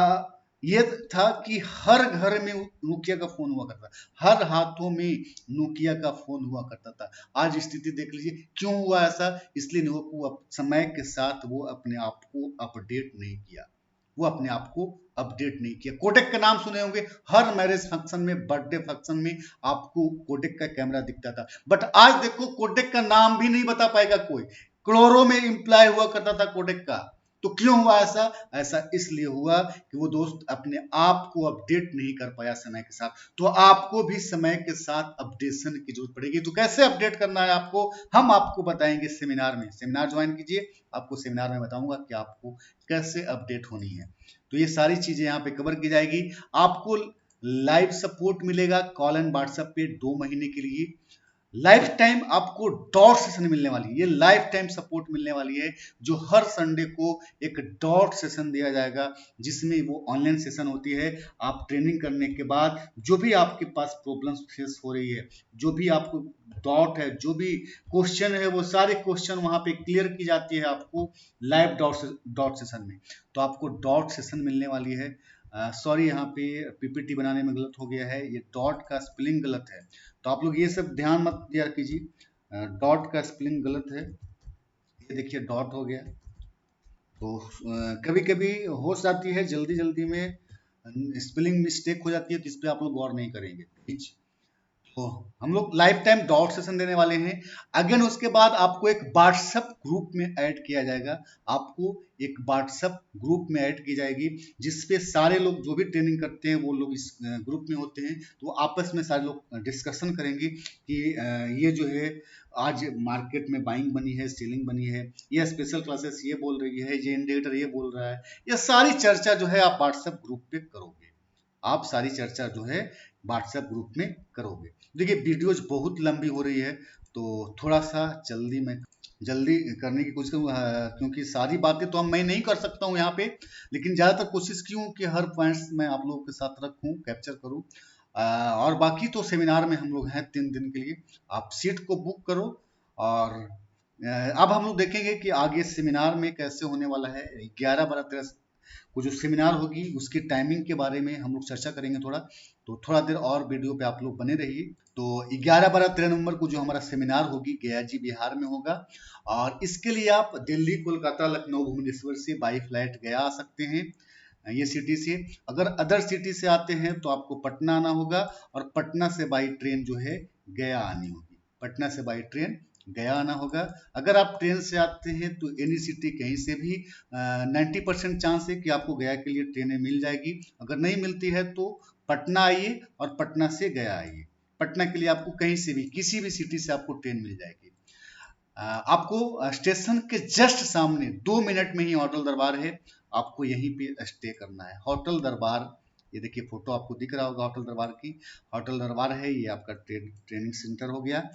ये था कि हर घर में नोकिया का फोन हुआ करता था, हर हाथों में नोकिया का फोन हुआ करता था। आज स्थिति देख लीजिए, क्यों हुआ ऐसा? इसलिए नहीं हुआ, वो समय के साथ वो अपने आप को अपडेट नहीं किया, वो अपने आप को अपडेट नहीं किया। कोडेक का नाम सुने होंगे, हर मैरिज फंक्शन में, बर्थडे फंक्शन में आपको कोडेक का कैमरा दिखता था, बट आज देखो कोडेक का नाम भी नहीं बता पाएगा कोई, करोड़ों में इंप्लॉय हुआ करता था कोडेक का। तो क्यों हुआ ऐसा? ऐसा इसलिए हुआ कि वो दोस्त अपने आप को अपडेट नहीं कर पाया समय के साथ। तो आपको भी समय के साथ अपडेशन की जरूरत पड़ेगी। तो कैसे अपडेट करना है आपको, हम आपको बताएंगे सेमिनार में। सेमिनार ज्वाइन कीजिए, आपको सेमिनार में बताऊंगा कि आपको कैसे अपडेट होनी है। तो ये सारी चीजें यहाँ पे कवर की जाएगी। आपको लाइव सपोर्ट मिलेगा कॉल एंड व्हाट्सएप पे 2 महीने के लिए। लाइफ टाइम आपको डॉट सेशन मिलने वाली है, ये लाइफ टाइम सपोर्ट मिलने वाली है, जो हर संडे को एक डॉट सेशन दिया जाएगा, जिसमें वो ऑनलाइन सेशन होती है। आप ट्रेनिंग करने के बाद जो भी आपके पास प्रॉब्लम्स फेस हो रही है, जो भी आपको डॉट है, जो भी क्वेश्चन है, वो सारे क्वेश्चन वहां पे क्लियर की जाती है आपको लाइव डॉट सेशन में। तो आपको डॉट सेशन मिलने वाली है। सॉरी, यहाँ पे पीपीटी बनाने में गलत हो गया है, ये डॉट का स्पेलिंग गलत है, तो आप लोग ये सब ध्यान मत दिया कीजिए, डॉट का स्पेलिंग गलत है, ये देखिए डॉट हो गया। तो कभी कभी हो जाती है, जल्दी जल्दी में स्पेलिंग मिस्टेक हो जाती है, तो इस पर आप लोग गौर नहीं करेंगे, ठीक। तो हम लोग लाइफ टाइम डॉट सेशन देने वाले हैं। अगेन उसके बाद आपको एक व्हाट्सएप ग्रुप में ऐड किया जाएगा, आपको एक व्हाट्सएप ग्रुप में ऐड की जाएगी, जिसपे सारे लोग जो भी ट्रेनिंग करते हैं वो लोग इस ग्रुप में होते हैं। तो आपस में सारे लोग डिस्कशन करेंगे कि ये जो है आज मार्केट में बाइंग बनी है, सेलिंग बनी है, ये स्पेशल क्लासेस ये बोल रही है, ये इंडिकेटर ये बोल रहा है, ये सारी चर्चा जो है आप व्हाट्सएप ग्रुप पे करोगे, आप सारी चर्चा जो है व्हाट्सएप ग्रुप में करोगे। देखिए, वीडियोज बहुत लंबी हो रही है, तो थोड़ा सा जल्दी करने की कोशिश करूँ, क्योंकि सारी बातें तो मैं नहीं कर सकता हूँ यहाँ पे, लेकिन ज़्यादातर कोशिश की हूँ कि हर पॉइंट्स मैं आप लोगों के साथ रखूँ, कैप्चर करूँ। और बाकी तो सेमिनार में हम लोग हैं 3 दिन के लिए, आप सीट को बुक करो। और अब हम लोग देखेंगे कि आगे सेमिनार में कैसे होने वाला है। 11, 12, 13 को जो सेमिनार होगी उसकी टाइमिंग के बारे में हम लोग चर्चा करेंगे थोड़ा, तो थोड़ा देर और वीडियो पे आप लोग बने रहिए। तो 11, 12, 13 नवंबर को जो हमारा सेमिनार होगी गया जी बिहार में होगा, और इसके लिए आप दिल्ली, कोलकाता, लखनऊ, भुवनेश्वर से बाई फ्लाइट गया आ सकते हैं, ये सिटी से। अगर अदर सिटी से आते हैं तो आपको पटना आना होगा, और पटना से बाई ट्रेन जो है गया आनी होगी, पटना से बाई ट्रेन गया आना होगा। अगर आप ट्रेन से आते हैं तो एनी सिटी कहीं से भी 90% चांस है कि आपको गया के लिए ट्रेनें मिल जाएगी। अगर नहीं मिलती है तो पटना आइए और पटना से गया आइए। पटना के लिए आपको कहीं से भी किसी भी सिटी से आपको ट्रेन मिल जाएगी। आपको स्टेशन के जस्ट सामने 2 मिनट में ही होटल दरबार है, आपको यहीं पे स्टे करना है। होटल दरबार, ये देखिए फोटो आपको दिख रहा होगा होटल दरबार की। होटल दरबार है, ये आपका ट्रेनिंग सेंटर हो गया।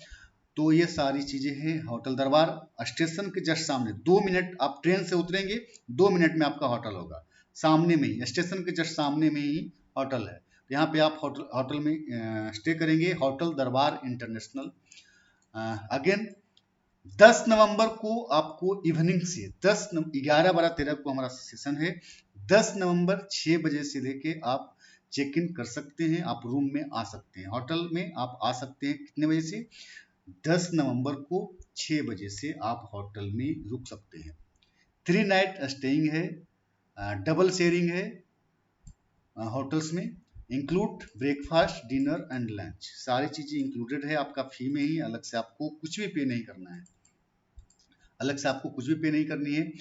तो ये सारी चीजें हैं होटल दरबार। स्टेशन के जस्ट सामने 2 मिनट, आप ट्रेन से उतरेंगे 2 मिनट में आपका होटल होगा। सामने में ही, स्टेशन के जस्ट सामने में ही होटल है। यहाँ पे आप होटल में स्टे करेंगे, होटल दरबार इंटरनेशनल। अगेन 10 नवंबर को आपको इवनिंग से 11, 12, 13 को हमारा सेशन है। 10 नवंबर 6 बजे से लेके आप चेक इन कर सकते हैं, आप रूम में आ सकते हैं। होटल में आप आ सकते हैं कितने बजे से? 10 नवंबर को 6 बजे से आप होटल में रुक सकते हैं। 3 नाइट स्टेइंग है, डबल शेयरिंग है होटल्स में। Include breakfast, dinner and lunch, सारी चीजें इंक्लूडेड है आपका फी में ही। अलग से आपको कुछ भी पे नहीं करना है, अलग से आपको कुछ भी पे नहीं करनी है।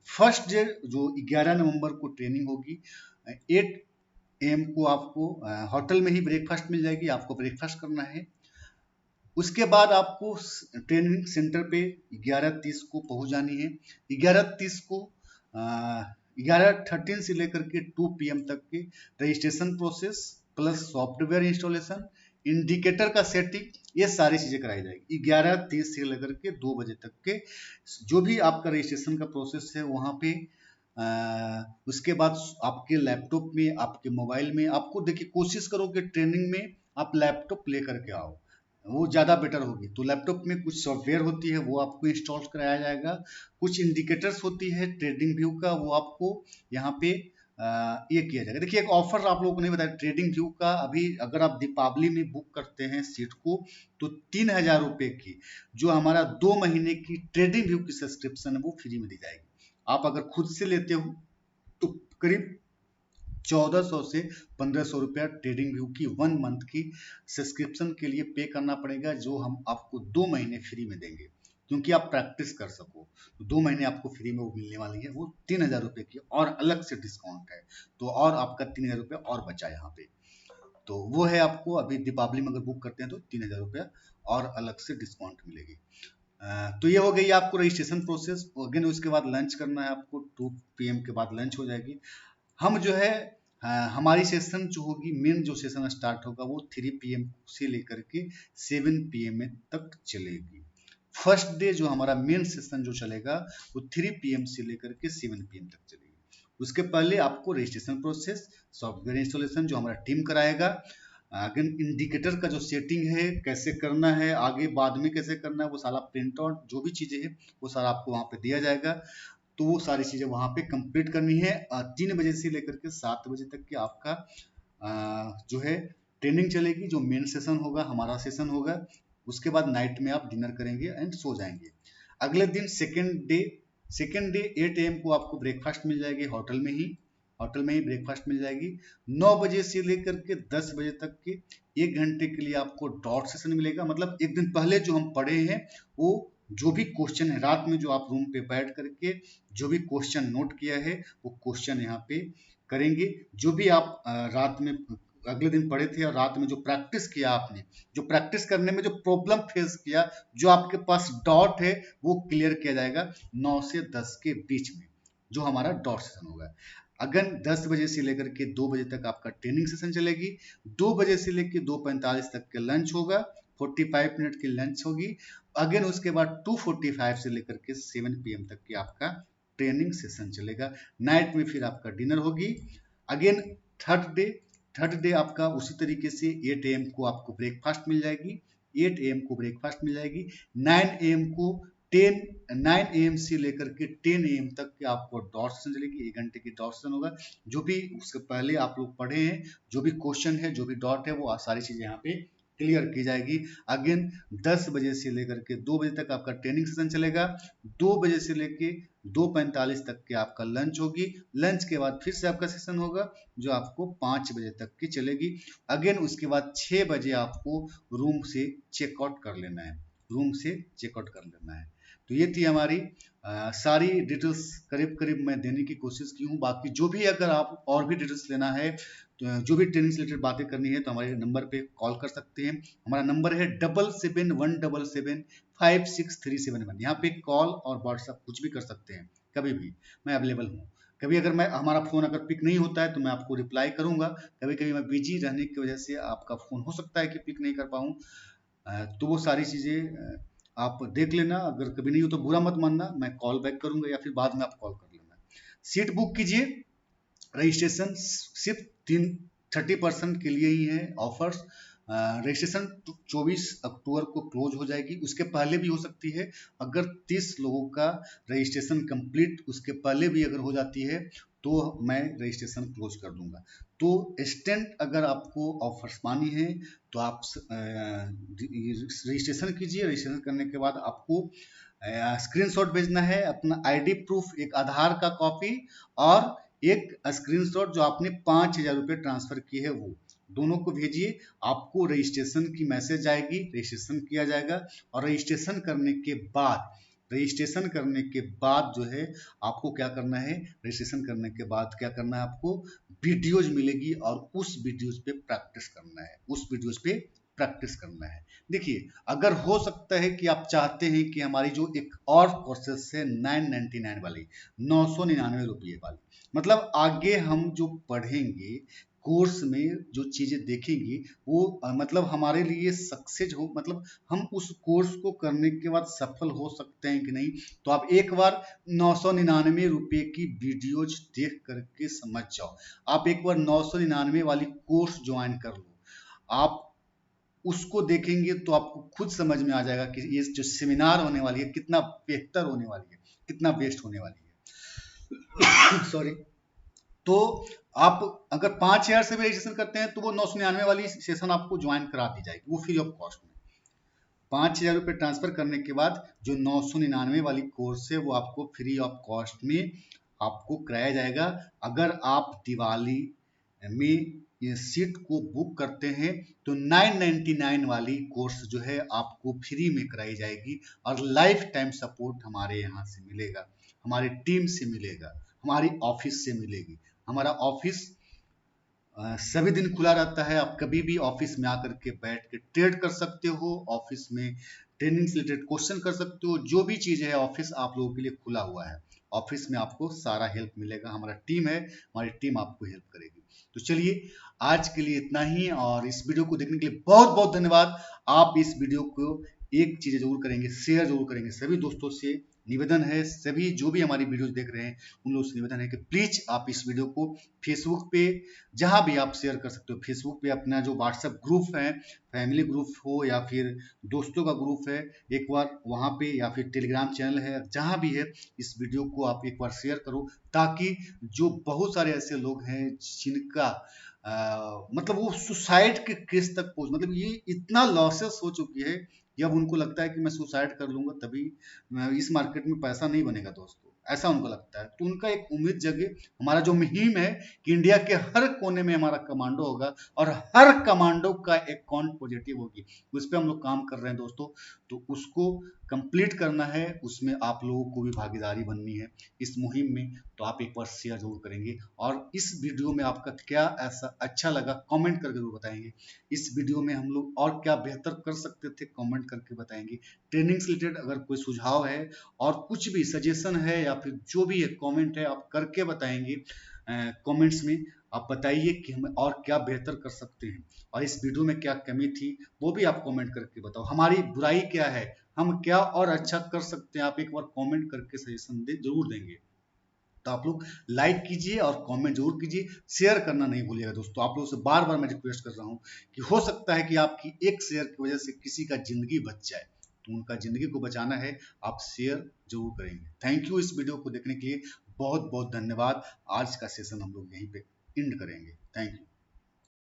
फर्स्ट डे जो 11 नवंबर को ट्रेनिंग होगी, 8 AM को आपको होटल में ही ब्रेकफास्ट मिल जाएगी, आपको ब्रेकफास्ट करना है। उसके बाद आपको ट्रेनिंग सेंटर पे 11:30 को पहुंच जानी है। 11:30 को 11:13 से लेकर के 2 PM तक के registration process plus software installation, indicator का सेटिंग, ये सारी चीजें कराई जाएगी। 11:30 से लेकर के 2 बजे तक के जो भी आपका रजिस्ट्रेशन का प्रोसेस है वहां पे। उसके बाद आपके लैपटॉप में, आपके मोबाइल में, आपको देखिए कोशिश करो कि ट्रेनिंग में आप लैपटॉप लेकर के आओ, वो ज़्यादा बेटर होगी। तो लैपटॉप में कुछ सॉफ्टवेयर होती है वो आपको इंस्टॉल कराया जाएगा। कुछ इंडिकेटर्स होती है ट्रेडिंग व्यू का, वो आपको यहाँ पे ये किया जाएगा। देखिए एक ऑफर आप लोगों को नहीं बताया ट्रेडिंग व्यू का। अभी अगर आप दीपावली में बुक करते हैं सीट को तो 3,000 रुपये की जो हमारा 2 महीने की ट्रेडिंग व्यू की सब्सक्रिप्शन है वो फ्री में दी जाएगी। आप अगर खुद से लेते हो तो करीब 1400 से 1500 रुपया ट्रेडिंग व्यू की 1 मंथ की सब्सक्रिप्शन के लिए पे करना पड़ेगा, जो हम आपको 2 महीने फ्री में देंगे क्योंकि आप प्रैक्टिस कर सको। तो 2 महीने आपको फ्री में वो मिलने वाली है, वो 3,000 रुपये की और अलग से डिस्काउंट है। तो और आपका 3,000 रुपया और बचा यहाँ पे। तो वो है, आपको अभी दीपावली में अगर बुक करते हैं तो 3,000 रुपया और अलग से डिस्काउंट मिलेगी। तो ये हो गई आपको रजिस्ट्रेशन प्रोसेस। अगेन उसके बाद लंच करना है आपको, 2 PM के बाद लंच हो जाएगी। हम जो है हमारी सेशन जो होगी, मेन जो सेशन स्टार्ट होगा वो 3 PM से लेकर के 7 PM तक चलेगी। फर्स्ट डे जो हमारा मेन सेशन जो चलेगा वो 3 PM से लेकर के 7 PM तक चलेगी। उसके पहले आपको रजिस्ट्रेशन प्रोसेस, सॉफ्टवेयर इंस्टॉलेशन जो हमारा टीम कराएगा, अगेन इंडिकेटर का जो सेटिंग है कैसे करना है, आगे बाद में कैसे करना है, वो सारा प्रिंट आउट जो भी चीजें हैं वो सारा आपको वहाँ पे दिया जाएगा। तो वो सारी चीजें वहां पे कंप्लीट करनी है। 3 बजे से लेकर के 7 बजे तक के आपका जो है ट्रेनिंग चलेगी, जो मेन सेशन होगा हमारा सेशन होगा। उसके बाद नाइट में आप डिनर करेंगे एंड सो जाएंगे। अगले दिन सेकेंड डे 8 AM को आपको ब्रेकफास्ट मिल जाएगी होटल में ही, होटल में ही ब्रेकफास्ट मिल जाएगी। 9 बजे से लेकर के 10 बजे तक के 1 घंटे के लिए आपको डॉट सेशन मिलेगा। मतलब एक दिन पहले जो हम पढ़े हैं वो जो भी क्वेश्चन है, रात में जो आप रूम पे बैठ करके जो भी क्वेश्चन नोट किया है वो क्वेश्चन यहाँ पे करेंगे। जो भी आप रात में अगले दिन पढ़े थे और रात में जो प्रैक्टिस किया आपने, जो प्रैक्टिस करने में जो प्रॉब्लम फेस किया, जो आपके पास डॉट है वो क्लियर किया जाएगा 9 से 10 के बीच में, जो हमारा डॉट सेशन होगा। अगर 10 बजे से लेकर के 2 बजे तक आपका ट्रेनिंग सेशन चलेगी। 2 बजे से लेकर 2:45 तक के लंच होगा, 45 मिनट की लंच होगी। अगेन उसके बाद 2:45 से लेकर के 7 PM तक की आपका ट्रेनिंग सेशन चलेगा। नाइट में फिर आपका डिनर होगी। अगेन थर्ड डे आपका उसी तरीके से 8 AM को आपको ब्रेकफास्ट मिल जाएगी, 8 AM को ब्रेकफास्ट मिल जाएगी। 9 AM से लेकर के 10 AM तक के आपको डॉट सेशन चलेगी, 1 घंटे की डॉट सेशन होगा। जो भी उसके पहले आप लोग पढ़े हैं, जो भी क्वेश्चन है, जो भी डॉट है, वो सारी चीजें यहाँ पे क्लियर की जाएगी। अगेन 10 बजे से लेकर के 2 बजे तक आपका ट्रेनिंग सेशन चलेगा। 2 बजे से लेके 2:45 तक के आपका लंच होगी। लंच के बाद फिर से आपका सेशन होगा जो आपको 5 बजे तक की चलेगी। अगेन उसके बाद 6 बजे आपको रूम से चेकआउट कर लेना है। रूम से चेकआउट कर लेना है। तो ये थी हमारी सारी डिटेल्स करीब करीब मैं देने की कोशिश की हूँ। बाकी जो भी अगर आप और भी डिटेल्स लेना है, तो जो भी ट्रेनिंग से रिलेटेड बातें करनी है, तो हमारे नंबर पे कॉल कर सकते हैं। हमारा नंबर है 7717756371। यहाँ पे कॉल और व्हाट्सअप कुछ भी कर सकते हैं, कभी भी मैं अवेलेबल हूँ। कभी अगर मैं हमारा फ़ोन अगर पिक नहीं होता है तो मैं आपको रिप्लाई करूँगा। कभी कभी मैं बिजी रहने की वजह से आपका फ़ोन हो सकता है कि पिक नहीं कर पाऊँ। तो वो सारी चीज़ें आप देख लेना। अगर कभी नहीं हो तो बुरा मत मानना, मैं कॉल बैक करूँगा या फिर बाद में आप कॉल कर लेना। सीट बुक कीजिए। रजिस्ट्रेशन सिर्फ 30% के लिए ही है ऑफर्स। रजिस्ट्रेशन 24 अक्टूबर को क्लोज हो जाएगी, उसके पहले भी हो सकती है। अगर 30 लोगों का रजिस्ट्रेशन कंप्लीट उसके पहले भी अगर हो जाती है तो मैं रजिस्ट्रेशन क्लोज कर दूंगा। तो स्टैंड अगर आपको ऑफर्स पानी है तो आप रजिस्ट्रेशन कीजिए। रजिस्ट्रेशन करने के बाद आपको स्क्रीनशॉट भेजना है, अपना आईडी प्रूफ, एक आधार का कॉपी और एक स्क्रीनशॉट जो आपने 5,000 रुपये ट्रांसफर किए है वो दोनों को भेजिए। आपको रजिस्ट्रेशन की मैसेज आएगी, रजिस्ट्रेशन किया जाएगा और रजिस्ट्रेशन करने के बाद जो है आपको क्या करना है, रजिस्ट्रेशन करने के बाद क्या करना है, आपको वीडियोज मिलेगी और उस वीडियोज पे प्रैक्टिस करना है। देखिए, अगर हो सकता है कि आप चाहते हैं कि हमारी जो एक और कोर्सेस है 999 वाली, 999 रुपये वाली, मतलब आगे हम जो पढ़ेंगे कोर्स में जो चीजें देखेंगे वो मतलब हमारे लिए सक्सेस हो, मतलब हम उस कोर्स को करने के बाद सफल हो सकते हैं कि नहीं। तो आप एक बार 999 रुपये की वीडियोज देख करके समझ जाओ। आप एक बार 999 वाली कोर्स ज्वाइन कर लो। आप उसको देखेंगे तो आपको खुद समझ में आ जाएगा कि ये जो सेमिनार होने वाली है कितना बेहतर होने वाली है, कितना बेस्ट होने वाली है। सॉरी। तो आप अगर 5,000 से भी रजिस्ट्रेशन करते हैं तो वो 999 वाली सेशन आपको ज्वाइन करा दी जाएगी, वो फ्री ऑफ कॉस्ट में। 5,000 रुपये ट्रांसफर करने के बाद जो 999 वाली कोर्स है वो आपको फ्री ऑफ कॉस्ट में आपको कराया जाएगा। अगर आप दिवाली में ये सीट को बुक करते हैं तो 999 वाली कोर्स जो है आपको फ्री में कराई जाएगी और लाइफ टाइम सपोर्ट हमारे यहाँ से मिलेगा, हमारी टीम से मिलेगा, हमारी ऑफिस से मिलेगी। हमारा ऑफिस सभी दिन खुला रहता है। आप कभी भी ऑफिस में आकर के बैठ के ट्रेड कर सकते हो, ऑफिस में ट्रेनिंग से रिलेटेड क्वेश्चन कर सकते हो, जो भी चीज़ है ऑफिस आप लोगों के लिए खुला हुआ है। ऑफिस में आपको सारा हेल्प मिलेगा, हमारा टीम है, हमारी टीम आपको हेल्प करेगी। तो चलिए, आज के लिए इतना ही और इस वीडियो को देखने के लिए बहुत बहुत धन्यवाद। आप इस वीडियो को एक चीज़ जरूर करेंगे, शेयर जरूर करेंगे। सभी दोस्तों से निवेदन है, सभी जो भी हमारी वीडियोस देख रहे हैं उन लोगों से निवेदन है कि प्लीज़ आप इस वीडियो को फेसबुक पे जहाँ भी आप शेयर कर सकते हो। फेसबुक पे अपना जो व्हाट्सएप ग्रुप है, फैमिली ग्रुप हो या फिर दोस्तों का ग्रुप है, एक बार वहाँ पे, या फिर टेलीग्राम चैनल है, जहाँ भी है इस वीडियो को आप एक बार शेयर करो, ताकि जो बहुत सारे ऐसे लोग हैं जिनका मतलब वो सुसाइड के केस तक पहुंच, मतलब ये इतना लॉसेस हो चुकी है कि अब उनको लगता है कि मैं सुसाइड कर लूंगा तभी इस मार्केट में पैसा नहीं बनेगा दोस्तों, ऐसा उनको लगता है। तो उनका एक उम्मीद जगे। हमारा जो मुहिम है कि इंडिया के हर कोने में हमारा कमांडो होगा और हर कमांडो का एक काउंट पॉजिटिव होगी, उस पर हम लोग काम कर रहे हैं दोस्तों। तो उसको कंप्लीट करना है, उसमें आप लोगों को भी भागीदारी बननी है इस मुहिम में। तो आप एक बार शेयर जरूर करेंगे और इस वीडियो में आपका क्या ऐसा अच्छा लगा कमेंट करके जरूर बताएंगे। इस वीडियो में हम लोग और क्या बेहतर कर सकते थे कमेंट करके बताएंगे। ट्रेनिंग से रिलेटेड अगर कोई सुझाव है और कुछ भी सजेशन है या फिर जो भी है कमेंट है आप करके बताएंगे। कमेंट्स में आप बताइए कि हम और क्या बेहतर कर सकते हैं और इस वीडियो में क्या कमी थी वो भी आप कमेंट करके बताओ। हमारी बुराई क्या है, हम क्या और अच्छा कर सकते हैं, आप एक बार कमेंट करके सजेशन जरूर देंगे। तो आप लोग लाइक कीजिए और कमेंट जरूर कीजिए, शेयर करना नहीं भूलिएगा दोस्तों। आप लोगों से बार बार मैं रिक्वेस्ट कर रहा हूँ कि हो सकता है कि आपकी एक शेयर की वजह से किसी का जिंदगी बच जाए, तो उनका जिंदगी को बचाना है, आप शेयर जरूर करेंगे। थैंक यू इस वीडियो को देखने के लिए, बहुत बहुत धन्यवाद। आज का सेशन हम लोग यहीं पे एंड करेंगे। Thank you.